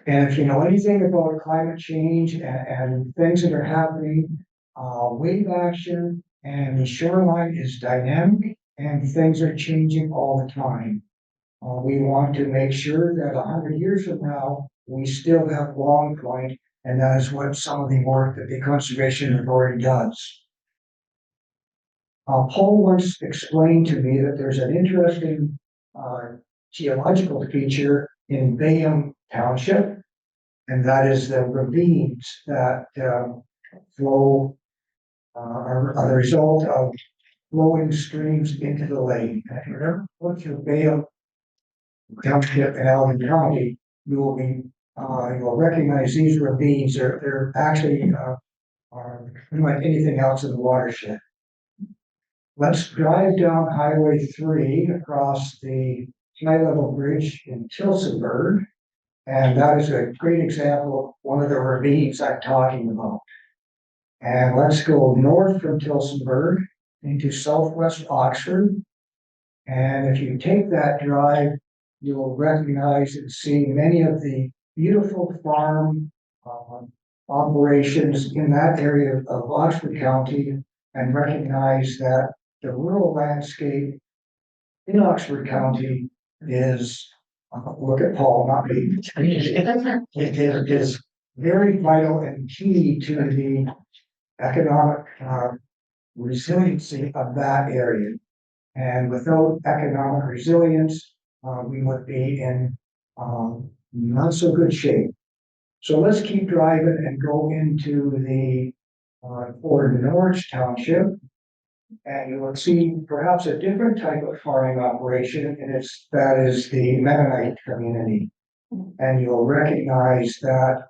And if you know anything about climate change and things that are happening, wave action and the shoreline is dynamic and things are changing all the time. We want to make sure that 100 years from now, we still have Long Point, and that is what some of the work that the Conservation Authority does. Paul once explained to me that there's an interesting geological feature in Bayham Township, and that is the ravines that flow are the result of flowing streams into the lake. And if you ever look through Bayham Township in Allen County, you'll recognize these ravines. They're actually are unlike anything else in the watershed. Let's drive down Highway 3 across the high level bridge in Tillsonburg. And that is a great example of one of the ravines I'm talking about. And let's go north from Tillsonburg into southwest Oxford. And if you take that drive, you'll recognize and see many of the beautiful farm operations in that area of Oxford County, and recognize that the rural landscape in Oxford County is, look at Paul, not me. It is very vital and key to the economic resiliency of that area. And without economic resilience, we would be in not so good shape. So let's keep driving and go into the Fort Norwich Township. And you will see perhaps a different type of farming operation, and that is the Mennonite community. And you'll recognize that,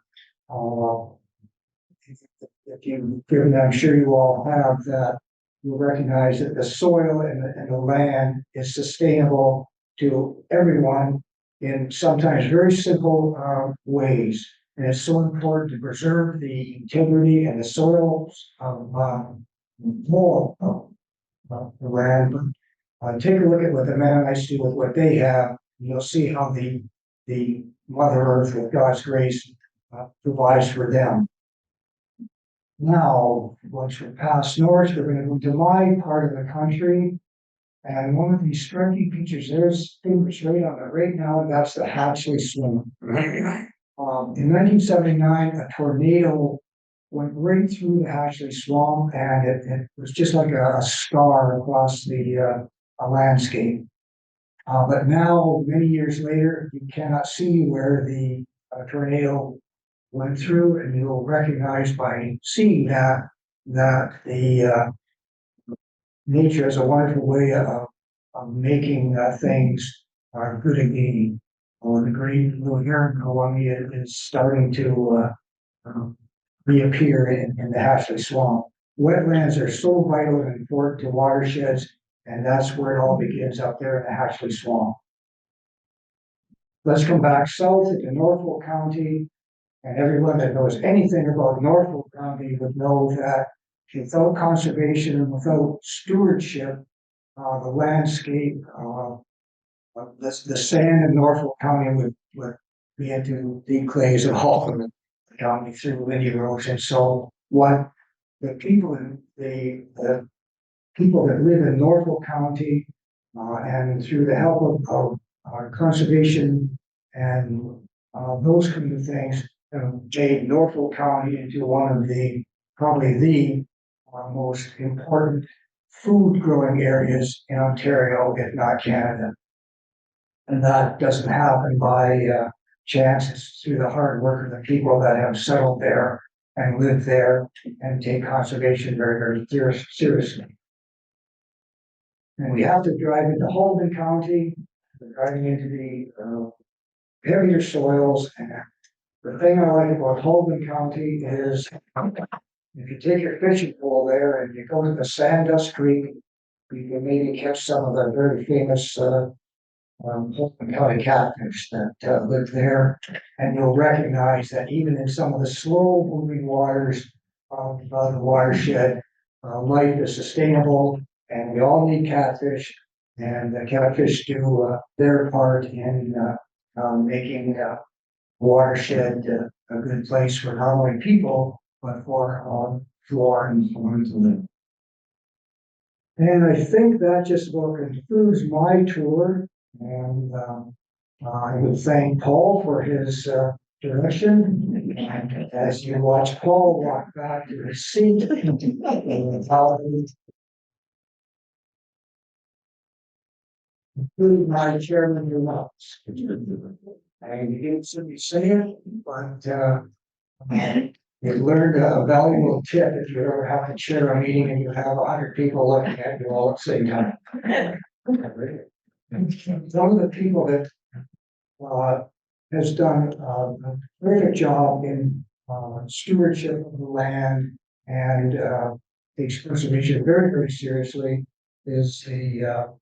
if you, given I'm sure you all have, that you'll recognize that the soil and the land is sustainable to everyone in sometimes very simple ways. And it's so important to preserve the integrity and the soils of the land. take a look at what the Mennonites do with what they have. You'll see how the Mother Earth with God's grace provides for them. Now, once we pass north, we're gonna move to my part of the country. And one of these striking features, there's things right on it right now, that's the Hatchley Swamp. In 1979, a tornado went right through the Hatchley Swamp, and it was just like a star across the landscape. But now, many years later, you cannot see where the tornado went through, and you'll recognize by seeing that the nature has a wonderful way of making things good again. The green blue heron colony is starting to reappear in the Hatchley Swamp. Wetlands are so vital and important to watersheds, and that's where it all begins up there in the Hatchley Swamp. Let's come back south into Norfolk County, and everyone that knows anything about Norfolk County would know that without conservation and without stewardship, the landscape, the sand in Norfolk County would begin to declaze and halting the county through wind erosion. So what the people the people that live in Norfolk County, and through the help of conservation and those kind of things, made Norfolk County into one of probably the most important food growing areas in Ontario, if not Canada. And that doesn't happen by chance. It's through the hard work of the people that have settled there and live there and take conservation very, very seriously. And we have to drive into Holden County, driving into the heavier soils. And the thing I like about Holden County is if you take your fishing pole there and you go to the Sandust Creek, you can maybe catch some of the very famous Holden County catfish that live there. And you'll recognize that even in some of the slow moving waters of the watershed, life is sustainable, and we all need catfish, and the catfish do their part in making watershed a good place for not only people, but for flora and fauna to live. And I think that just about concludes my tour. And I would thank Paul for his direction. And as you watch Paul walk back to his seat, include my chairman remarks. And you didn't see me say it, but you learned a valuable tip if you ever have to chair a meeting and you have 100 people looking at you all at the same time. One of the people that has done a perfect job in stewardship of the land and takes conservation very, very seriously is the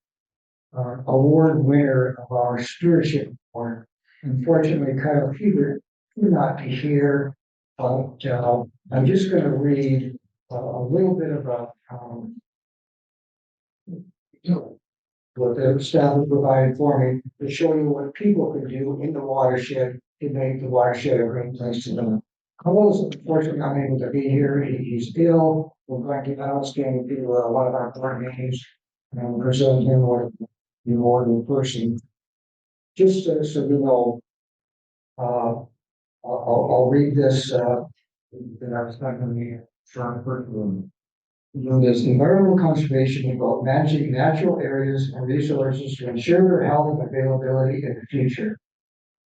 award winner of our stewardship award. Unfortunately, Kyle Hubert could not be here, but I'm just going to read a little bit about what the staff has provided for me to show you what people can do in the watershed to make the watershed a great place to live. Carlos is unfortunately unable to be here. He's ill. We're going to ask him to one of our board meetings and present him with the award in person. Just so you know, I'll read this that I was not going to be trying to This environmental conservation involves managing natural areas and resources to ensure their health and availability in the future.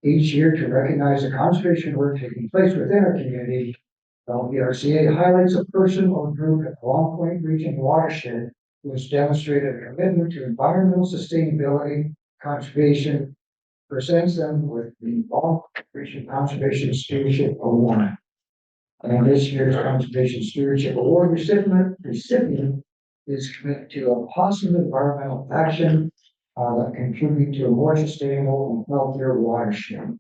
Each year, to recognize the conservation work taking place within our community, LPRCA highlights a person or group at the Long Point Region watershed who has demonstrated a commitment to environmental sustainability, conservation, presents them with the Long Point Region Conservation Stewardship Award. And this year's Conservation Stewardship Award recipient is committed to a positive environmental action that contribute to a more sustainable and healthier watershed.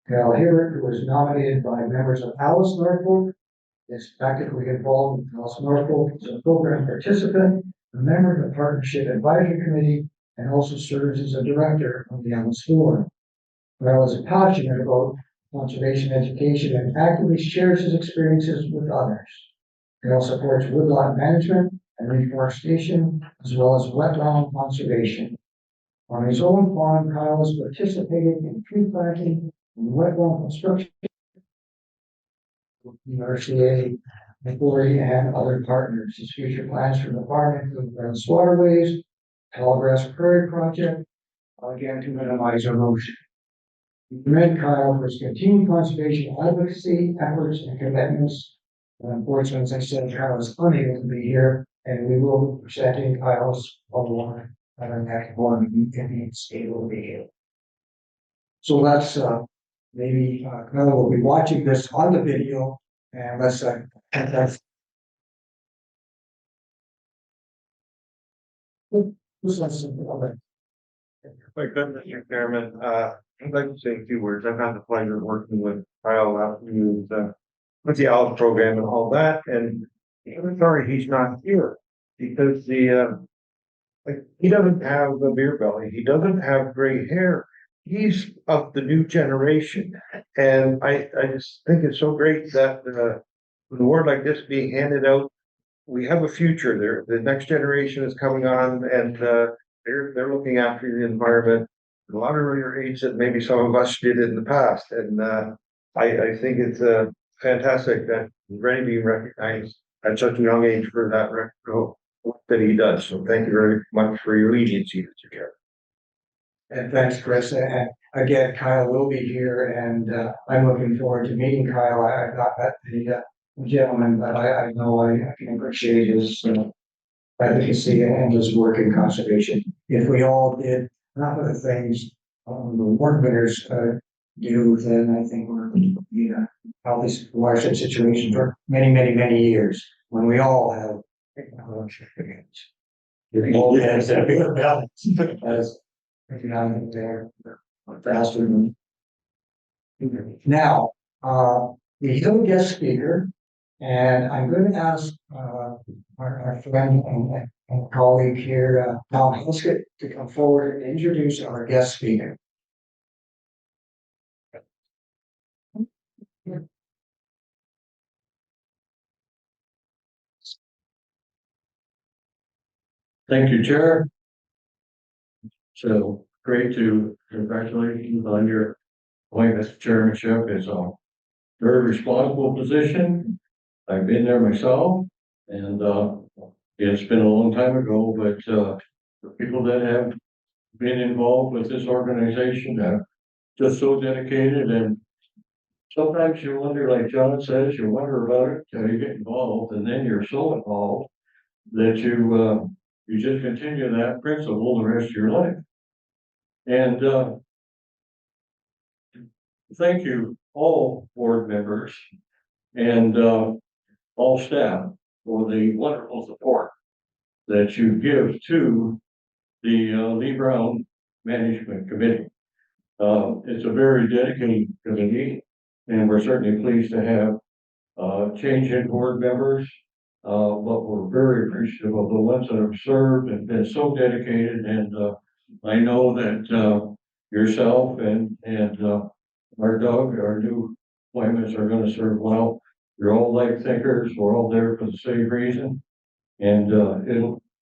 Cal Hibbert, who was nominated by members of Alice Norfolk, is actively involved with Alice Norfolk as a program participant a member of the Partnership Advisory Committee, and also serves as a director of the Ellis Forum. Kyle is passionate about conservation education and actively shares his experiences with others. Kyle supports woodlot management and reforestation, as well as wetland conservation. On his own farm, Kyle has participated in tree planting and wetland construction, LPRCA, Authority, and other partners. His future plans for the farm include Brown's waterways, Tallgrass Prairie Project, again to minimize erosion. We commend Kyle for his continued conservation advocacy efforts and commitments. Unfortunately, as I said, Kyle is unable to be here, and we will be presenting Kyle's award at our next board meeting if he's able to be here. So that's maybe Kyle will be watching this on the video, and let's that's My goodness, Mr. Chairman, I'd like to say a few words. I've had the pleasure of working with Kyle with the OWL program and all that, and I'm sorry he's not here because like, he doesn't have a beer belly, he doesn't have gray hair. He's of the new generation, and I just think it's so great that an award like this being handed out. We have a future there. The next generation is coming on, and they're looking after the environment at a lot earlier age than maybe some of us did in the past. And I think it's fantastic that he's ready to be recognized at such a young age for that work that he does. So thank you very much for your leniency, Mr. Chair. and thanks, Chris. And again, Kyle will be here, and I'm looking forward to meeting Kyle. I've not met the gentleman, but I know I can appreciate his advocacy and his work in conservation. If we all did half of the things the award winners do, then I think we're going to be in a healthy watershed situation for many, many, many years when we all have all hands that bigger balance as economic there faster than now. We have a guest speaker, and I'm going to ask our friend and colleague here, Tom Huskett, to come forward and introduce our guest speaker. Thank you, Chair. So great to congratulate you on your appointment to chairmanship. It's a very responsible position. I've been there myself, and it's been a long time ago, but the people that have been involved with this organization are just so dedicated, and sometimes you wonder, like John says, you wonder about it till you get involved, and then you're so involved that you just continue that principle the rest of your life. And thank you, all board members and all staff for the wonderful support that you give to the Lee Brown Management Committee. It's a very dedicated committee, and we're certainly pleased to have change in board members. But we're very appreciative of the ones that have served and been so dedicated. And I know that yourself and our Doug, our new appointments, are going to serve well. You're all like thinkers. We're all there for the same reason. And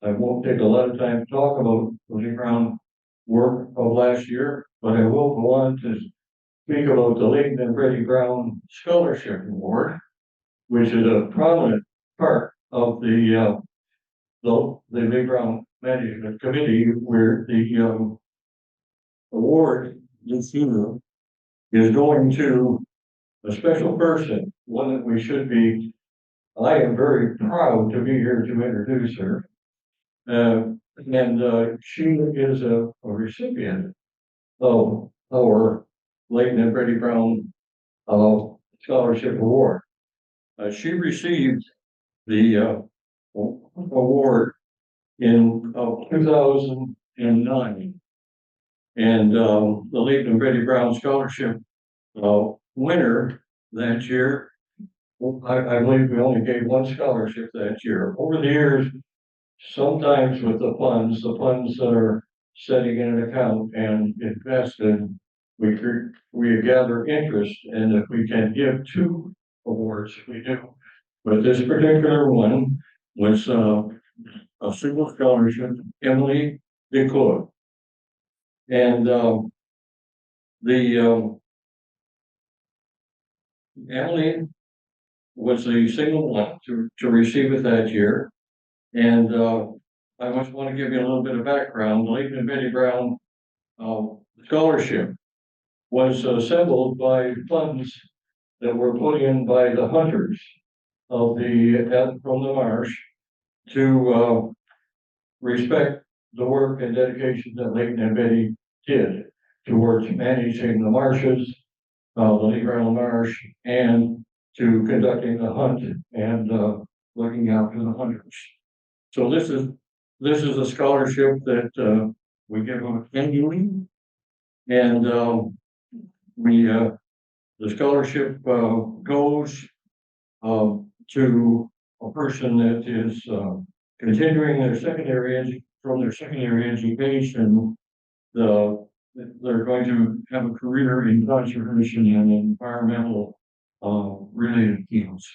I won't take a lot of time to talk about the Brown work of last year, but I will go on to speak about the Leighton and Freddie Brown Scholarship Award, which is a prominent part of the Lee Brown Management Committee, where the award this year is going to a special person, one that we should be. I am very proud to be here to introduce her. And she is a recipient of our Leighton and Freddie Brown Scholarship Award. She received the award in 2009. And the Leighton and Freddie Brown Scholarship winner that year, I believe we only gave one scholarship that year. Over the years, sometimes with the funds that are setting in an account and invested, we gather interest, and if we can give two awards, we do. But this particular one was, a single scholarship, Emily DeCoe. And, the, Emily was the single one to receive it that year. And, I just want to give you a little bit of background. The Leighton and Betty Brown, scholarship was assembled by funds that were put in by the hunters of from the marsh to, respect the work and dedication that Leighton and Betty did towards managing the marshes, the Lee Brown Marsh, and to conducting the hunt and, looking after the hunters. So this is a scholarship that, we give them annually. And, the scholarship, goes, to a person that is, continuing their from their secondary education. They're going to have a career in conservation and environmental, related fields.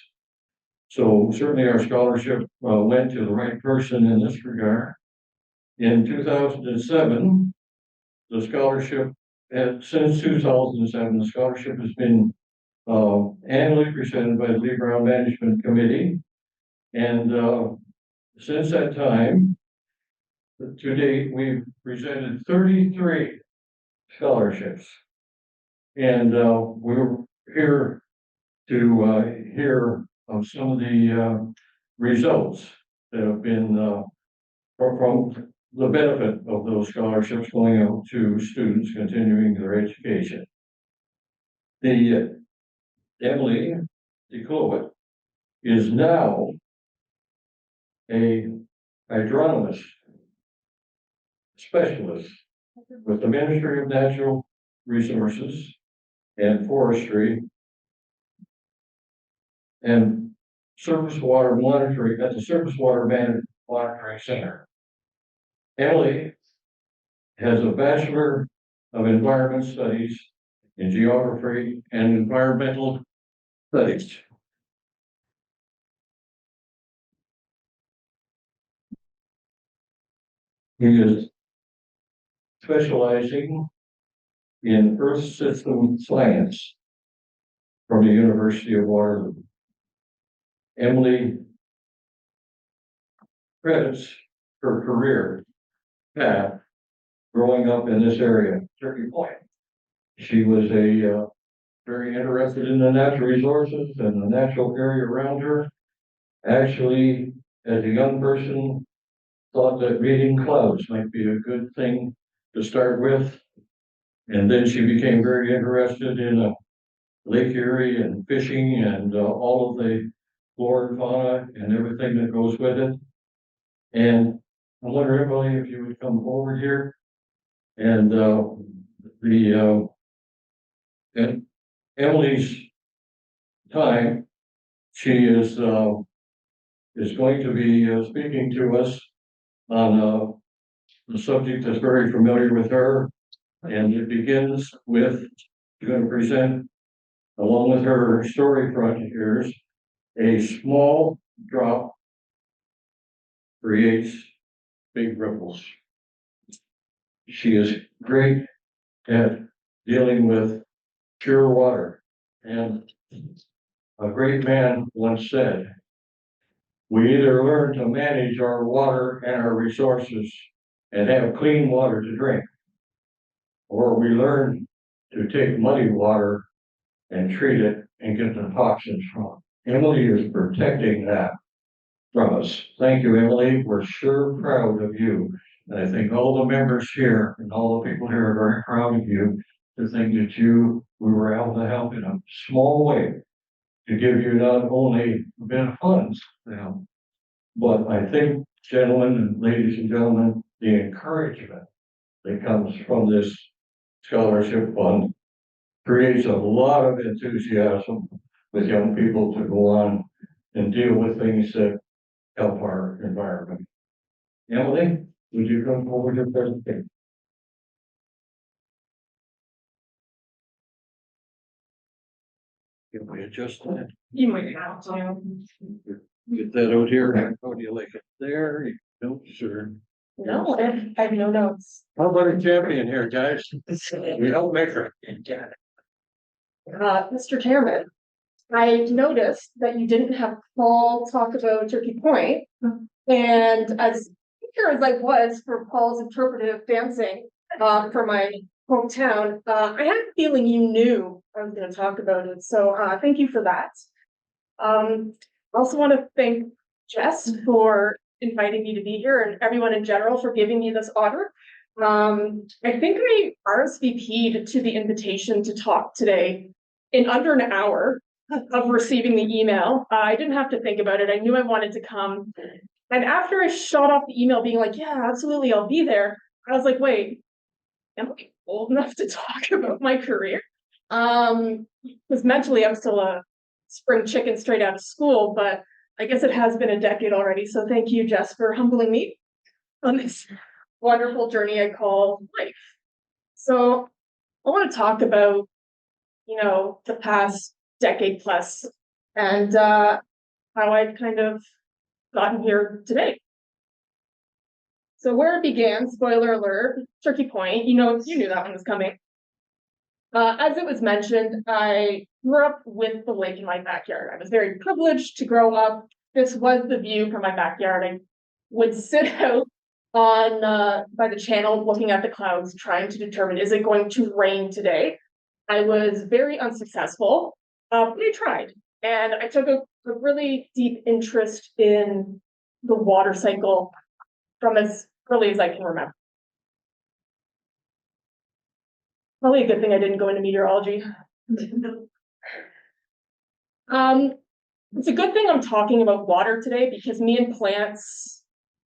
So certainly our scholarship, went to the right person in this regard. In 2007, the scholarship, since 2007, the scholarship has been, annually presented by the Lee Brown Management Committee. And, since that time, to date, we've presented 33 scholarships. And, we're here to, hear of some of the, results that have been, from the benefit of those scholarships going out to students continuing their education. The Emily DeCloet is now a agronomist specialist with the Ministry of Natural Resources and Forestry and surface water monitoring at the Surface Water Monitoring Center. Emily has a Bachelor of Environment Studies in Geography and Environmental Studies. He is specializing in Earth System Science from the University of Waterloo. Emily credits her career path growing up in this area, Turkey Point. She was very interested in the natural resources and the natural area around her. Actually, as a young person, thought that reading clouds might be a good thing to start with. And then she became very interested in Lake Erie and fishing and all of the flora and fauna and everything that goes with it. And I wonder, Emily, if you would come forward here. And and Emily's time, she is going to be speaking to us on the subject that's very familiar with her. And it begins with, she's going to present, along with her story front here's a small drop creates big ripples. She is great at dealing with pure water. And a great man once said, we either learn to manage our water and our resources and have clean water to drink, or we learn to take muddy water and treat it and get the toxins from it. Emily is protecting that from us. Thank you, Emily. We're sure proud of you. And I think all the members here and all the people here are very proud of you to think that we were able to help in a small way to give you not only a bit of funds, but I think, gentlemen and ladies and gentlemen, the encouragement that comes from this scholarship fund creates a lot of enthusiasm with young people to go on and deal with things that help our environment. Emily, would you come forward to presentation? Can we adjust that? You might have to. Get that out here. How do you like it there? You don't, sure. No, I have no notes. How about a champion here, guys? We don't make her. Mr. Chairman, I noticed that you didn't have Paul talk about Turkey Point. And as eager as I was for Paul's interpretive dancing, for my hometown, I had a feeling you knew I was gonna talk about it, so, thank you for that. I also want to thank Jess for inviting me to be here and everyone in general for giving me this honor. I think I RSVP'd to the invitation to talk today in under an hour of receiving the email. I didn't have to think about it. I knew I wanted to come. And after I shot off the email being like, yeah, absolutely, I'll be there, I was like, wait, am I old enough to talk about my career? Because mentally I'm still a spring chicken straight out of school, but I guess it has been a decade already. So thank you, Jess, for humbling me on this wonderful journey I call life. So I want to talk about, the past decade plus and how I've kind of gotten here today. So where it began, spoiler alert, Turkey Point, you knew that one was coming. As it was mentioned, I grew up with the lake in my backyard. I was very privileged to grow up. This was the view from my backyard. I would sit out on by the channel looking at the clouds, trying to determine, is it going to rain today? I was very unsuccessful, but I tried. And I took a really deep interest in the water cycle from as early as I can remember. Probably a good thing I didn't go into meteorology. It's a good thing I'm talking about water today because me and plants,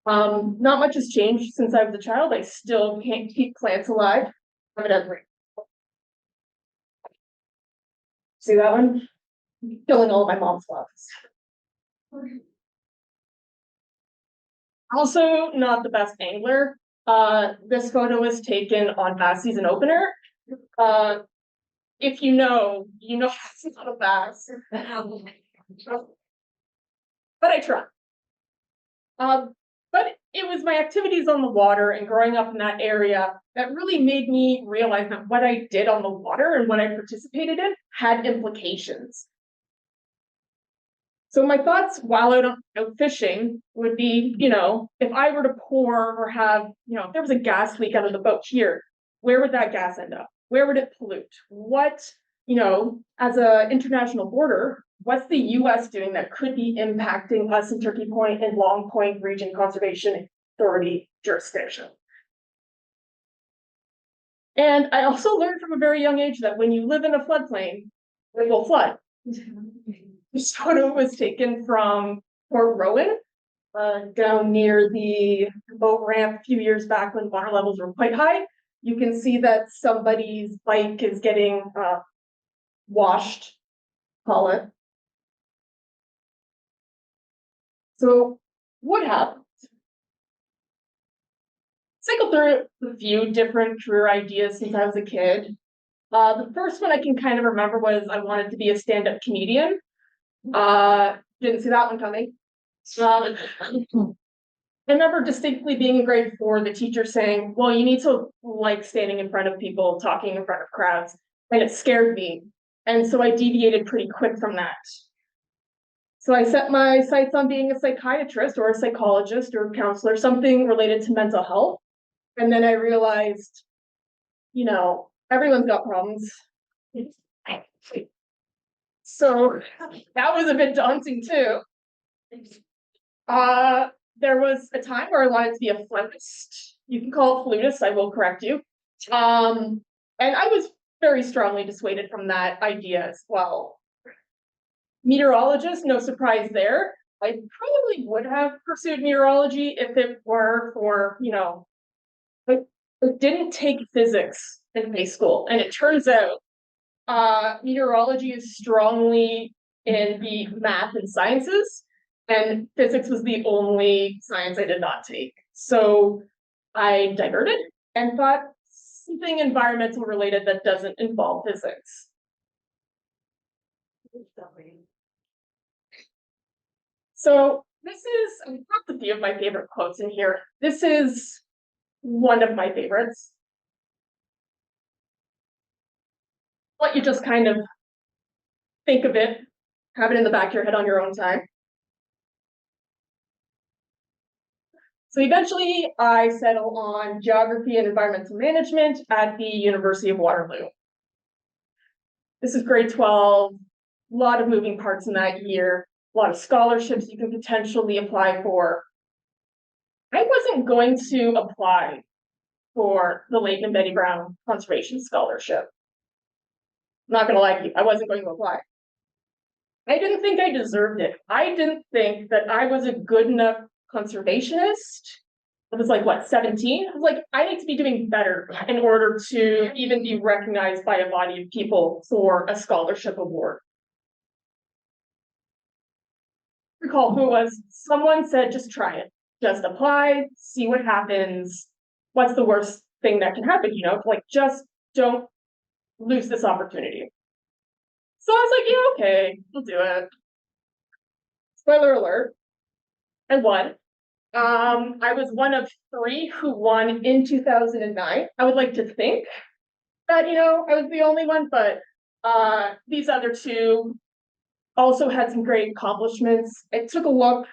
not much has changed since I was a child. I still can't keep plants alive. See that one? Killing all of my mom's flowers. Also, not the best angler. This photo was taken on bass season opener. If you know it's not a bass. But I try. But it was my activities on the water and growing up in that area that really made me realize that what I did on the water and what I participated in had implications. So my thoughts while out fishing would be, if I were to pour or have, if there was a gas leak out of the boat here, where would that gas end up? Where would it pollute? What, as an international border, what's the US doing that could be impacting us in Turkey Point and Long Point Region Conservation Authority jurisdiction? And I also learned from a very young age that when you live in a floodplain, it will flood. This photo was taken from Port Rowan, down near the boat ramp a few years back when water levels were quite high. You can see that somebody's bike is getting washed, call it. So what happened? Cycled through a few different career ideas since I was a kid. The first one I can kind of remember was I wanted to be a stand-up comedian. Didn't see that one coming. I remember distinctly being in grade 4, the teacher saying, well, you need to like standing in front of people, talking in front of crowds. And it scared me. And so I deviated pretty quick from that. So I set my sights on being a psychiatrist or a psychologist or a counselor, something related to mental health. And then I realized, everyone's got problems. So that was a bit daunting too. There was a time where I wanted to be a flautist. You can call it flutist, I will correct you. And I was very strongly dissuaded from that idea as well. Meteorologist, no surprise there. I probably would have pursued meteorology if it were for, I didn't take physics in high school. And it turns out meteorology is strongly in the math and sciences, and physics was the only science I did not take. So I diverted and thought something environmental related that doesn't involve physics. So this is, I've got a few of my favorite quotes in here. This is one of my favorites. Let you just kind of think of it, have it in the back of your head on your own time. So eventually I settle on geography and environmental management at the University of Waterloo. This is grade 12, a lot of moving parts in that year, a lot of scholarships you can potentially apply for. I wasn't going to apply for the Leighton and Betty Brown Conservation Scholarship. I'm not gonna lie to you, I wasn't going to apply. I didn't think I deserved it. I didn't think that I was a good enough conservationist. I was like, what, 17? I was like, I need to be doing better in order to even be recognized by a body of people for a scholarship award. Recall who it was. Someone said, just try it. Just apply, see what happens. What's the worst thing that can happen? You know, like just don't lose this opportunity. So I was like, yeah, okay, we'll do it. Spoiler alert, I won. I was one of 3 who won in 2009. I would like to think that, you know, I was the only one, but these other 2 also had some great accomplishments. I took a look.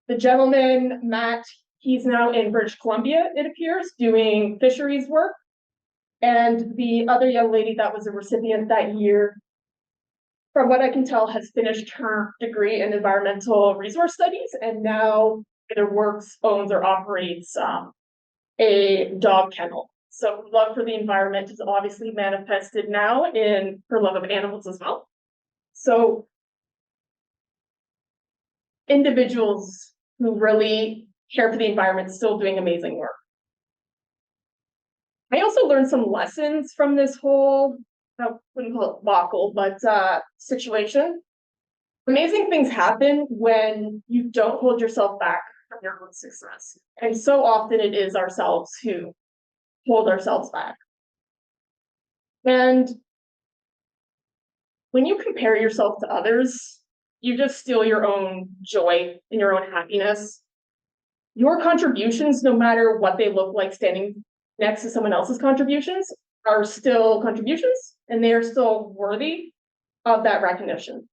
The gentleman, Matt, he's now in British Columbia, it appears, doing fisheries work. And the other young lady that was a recipient that year, from what I can tell, has finished her degree in environmental resource studies and now either works, owns, or operates a dog kennel. So love for the environment is obviously manifested now in her love of animals as well. So individuals who really care for the environment still doing amazing work. I also learned some lessons from this whole, I wouldn't call it debacle, but situation. Amazing things happen when you don't hold yourself back from your own success. And so often it is ourselves who hold ourselves back. And when you compare yourself to others, you just steal your own joy and your own happiness. Your contributions, no matter what they look like standing next to someone else's contributions, are still contributions and they are still worthy of that recognition.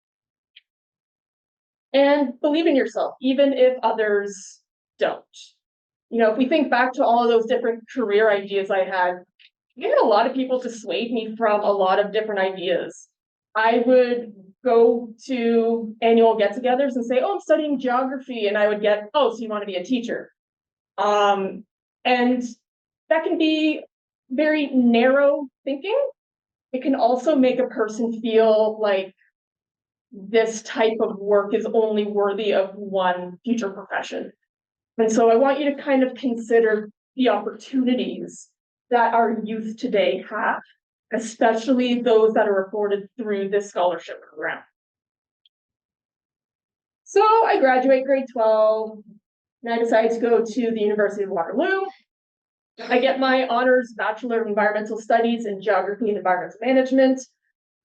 And believe in yourself, even if others don't. You know, if we think back to all of those different career ideas I had a lot of people dissuade me from a lot of different ideas. I would go to annual get-togethers and say, oh, I'm studying geography. And I would get, oh, so you want to be a teacher. And that can be very narrow thinking. It can also make a person feel like this type of work is only worthy of one future profession. And so I want you to kind of consider the opportunities that our youth today have, especially those that are afforded through this scholarship program. So I graduate grade 12, and I decide to go to the University of Waterloo. I get my honors Bachelor of Environmental Studies in Geography and Environmental Management.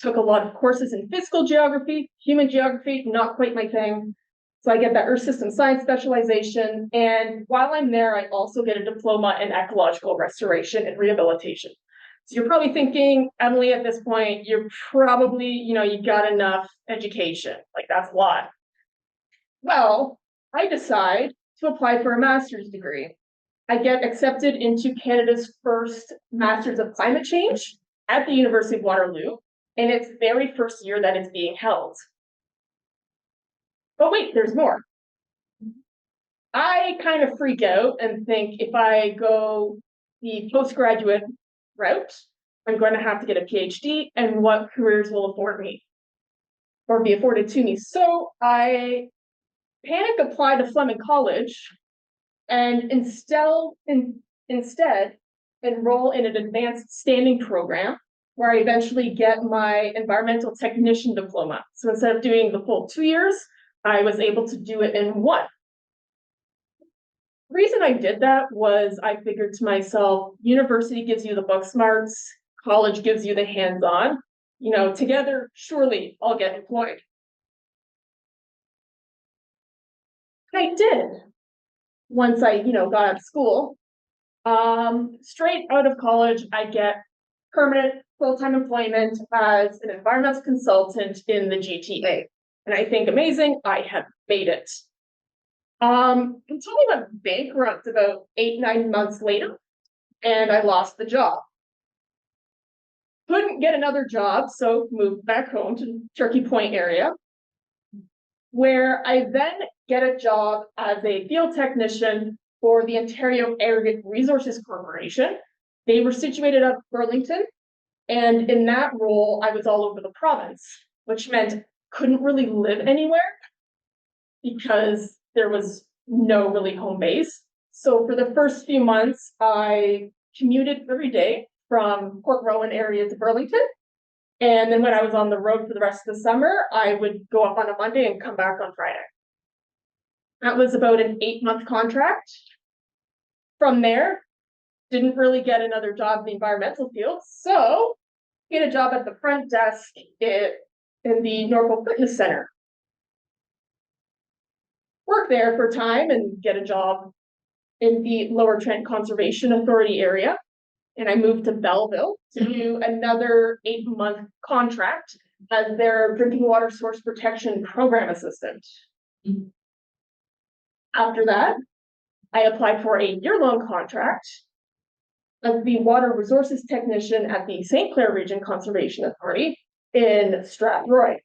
Took a lot of courses in physical geography, human geography, not quite my thing. So I get that Earth System Science specialization. And while I'm there, I also get a diploma in ecological restoration and rehabilitation. So you're probably thinking, Emily, at this point, you're probably, you got enough education. Like that's a lot. Well, I decide to apply for a master's degree. I get accepted into Canada's first Masters of Climate Change at the University of Waterloo, in its very first year that it's being held. But wait, there's more. I kind of freak out and think if I go the postgraduate route, I'm going to have to get a PhD, and what careers will afford me or be afforded to me. So I panic apply to Fleming College and instead enroll in an advanced standing program where I eventually get my environmental technician diploma. So instead of doing the full 2 years, I was able to do it in 1. Reason I did that was I figured to myself, university gives you the book smarts, college gives you the hands-on, together, surely I'll get employed. I did. Once I, got out of school, straight out of college, I get permanent full-time employment as an environmental consultant in the GTA. And I think amazing, I have made it. Until we went bankrupt about 8-9 months later, and I lost the job. Couldn't get another job, so moved back home to Turkey Point area, where I then get a job as a field technician for the Ontario Area Resources Corporation. They were situated at Burlington, and in that role, I was all over the province, which meant couldn't really live anywhere because there was no really home base. So for the first few months, I commuted every day from Port Rowan area to Burlington. And then when I was on the road for the rest of the summer, I would go up on a Monday and come back on Friday. That was about an 8-month contract. From there, didn't really get another job in the environmental field. So get a job at the front desk in the Norfolk Fitness Center. Work there for a time and get a job in the Lower Trent Conservation Authority area. And I moved to Belleville to do another 8-month contract as their drinking water source protection program assistant. After that, I applied for a year-long contract as the water resources technician at the St. Clair Region Conservation Authority in Strathroy.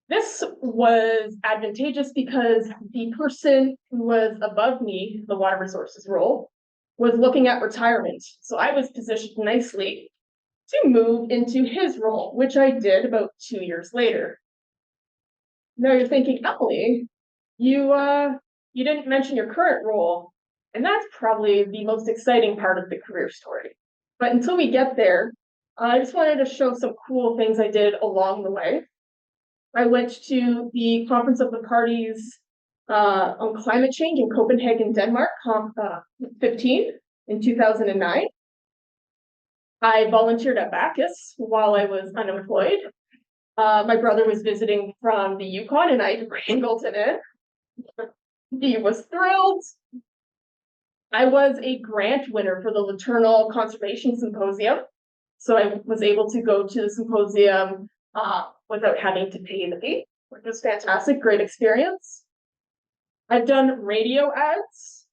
This was advantageous because the person who was above me, the water resources role, was looking at retirement. So I was positioned nicely to move into his role, which I did about 2 years later. Now you're thinking, Emily, you didn't mention your current role, and that's probably the most exciting part of the career story. But until we get there, I just wanted to show some cool things I did along the way. I went to the Conference of the Parties on Climate Change in Copenhagen, Denmark, COP15 in 2009. I volunteered at Bacchus while I was unemployed. My brother was visiting from the Yukon and I wrangled him in. He was thrilled. I was a grant winner for the Laternal Conservation Symposium. So I was able to go to the symposium without having to pay the fee, which was fantastic, great experience. I've done radio ads.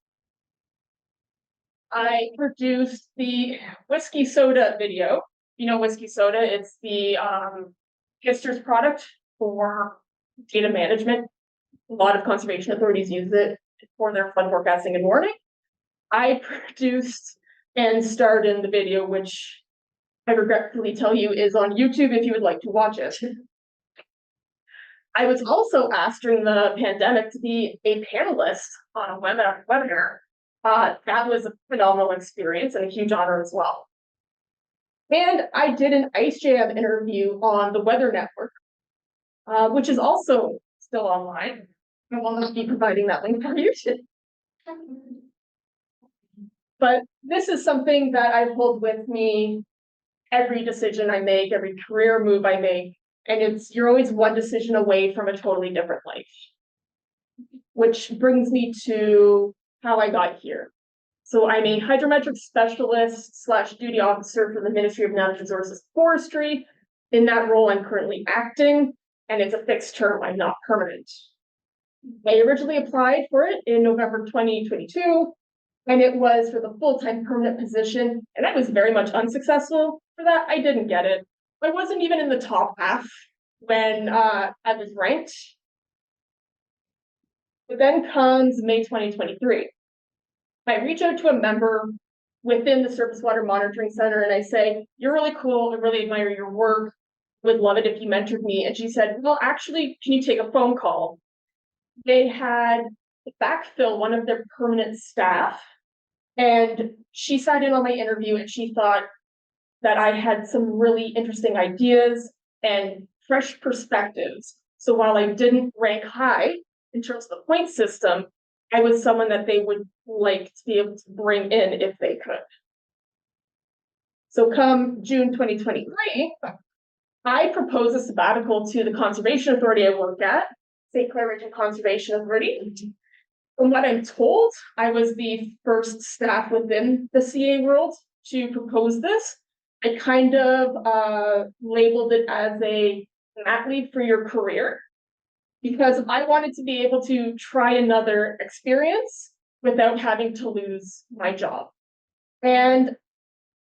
I produced the whiskey soda video. You know whiskey soda, it's the Hister's product for data management. A lot of conservation authorities use it for their flood forecasting and warning. I produced and starred in the video, which I regretfully tell you is on YouTube if you would like to watch it. I was also asked during the pandemic to be a panelist on a webinar. That was a phenomenal experience and a huge honor as well. And I did an Ice Jam interview on the Weather Network, which is also still online. I will not be providing that link for you. But this is something that I hold with me every decision I make, every career move I make. And you're always one decision away from a totally different life. Which brings me to how I got here. So I'm a hydrometric specialist / duty officer for the Ministry of Natural Resources and Forestry. In that role, I'm currently acting, and it's a fixed term, I'm not permanent. I originally applied for it in November 2022, and it was for the full-time permanent position, and I was very much unsuccessful for that. I didn't get it. I wasn't even in the top half when I was ranked. But then comes May 2023. I reach out to a member within the Surface Water Monitoring Center and I say, "You're really cool, I really admire your work, would love it if you mentored me." And she said, "Well, actually, can you take a phone call?" They had to backfill one of their permanent staff, and she sat in on my interview and she thought that I had some really interesting ideas and fresh perspectives. So while I didn't rank high in terms of the point system, I was someone that they would like to be able to bring in if they could. So come June 2023, I proposed a sabbatical to the conservation authority I work at, St. Clair Region Conservation Authority. From what I'm told, I was the first staff within the CA world to propose this. I kind of labeled it as a mat leave for your career, because I wanted to be able to try another experience without having to lose my job. And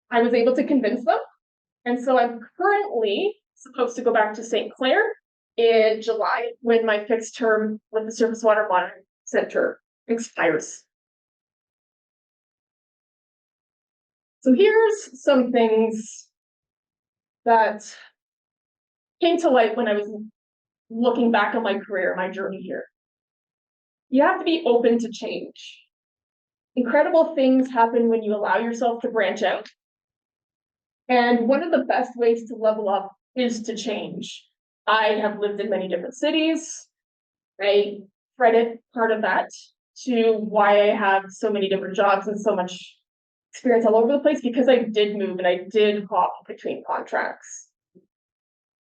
I was able to convince them. And so I'm currently supposed to go back to St. Clair in July when my fixed term with the Surface Water Monitoring Center expires. So here's some things that came to light when I was looking back on my career, my journey here. You have to be open to change. Incredible things happen when you allow yourself to branch out. And one of the best ways to level up is to change. I have lived in many different cities. I credit part of that to why I have so many different jobs and so much experience all over the place, because I did move and I did hop between contracts.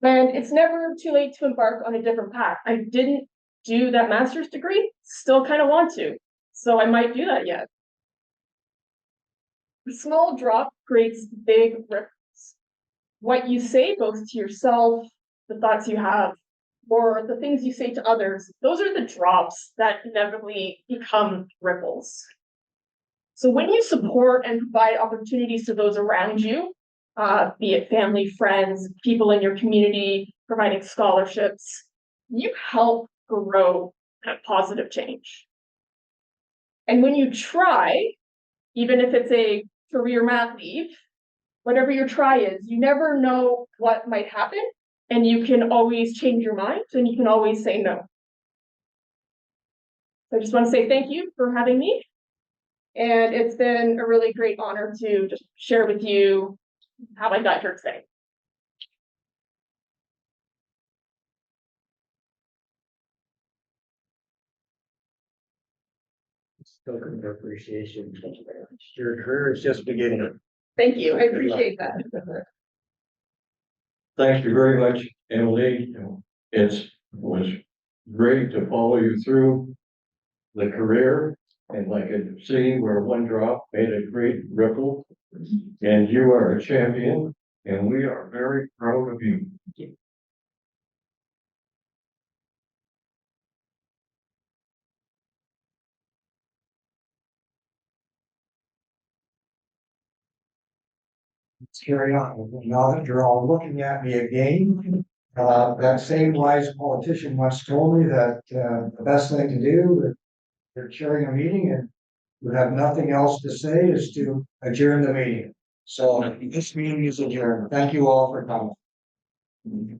And it's never too late to embark on a different path. I didn't do that master's degree, still kind of want to. So I might do that yet. A small drop creates big ripples. What you say, both to yourself, the thoughts you have, or the things you say to others, those are the drops that inevitably become ripples. So when you support and provide opportunities to those around you, be it family, friends, people in your community, providing scholarships, you help grow that positive change. And when you try, even if it's a career mat leave, whatever your try is, you never know what might happen, and you can always change your mind and you can always say no. So I just want to say thank you for having me. And it's been a really great honor to just share with you how I got here today. Token of appreciation. Thank you very much. Your career is just beginning. Thank you. I appreciate that. Thank you very much, Emily. It was great to follow you through the career, and like a sea where one drop made a great ripple. And you are a champion, and we are very proud of you. Let's carry on. Now that you're all looking at me again, that same wise politician once told me that, the best thing to do if you're chairing a meeting and you have nothing else to say is to adjourn the meeting. So this meeting is adjourned. Thank you all for coming.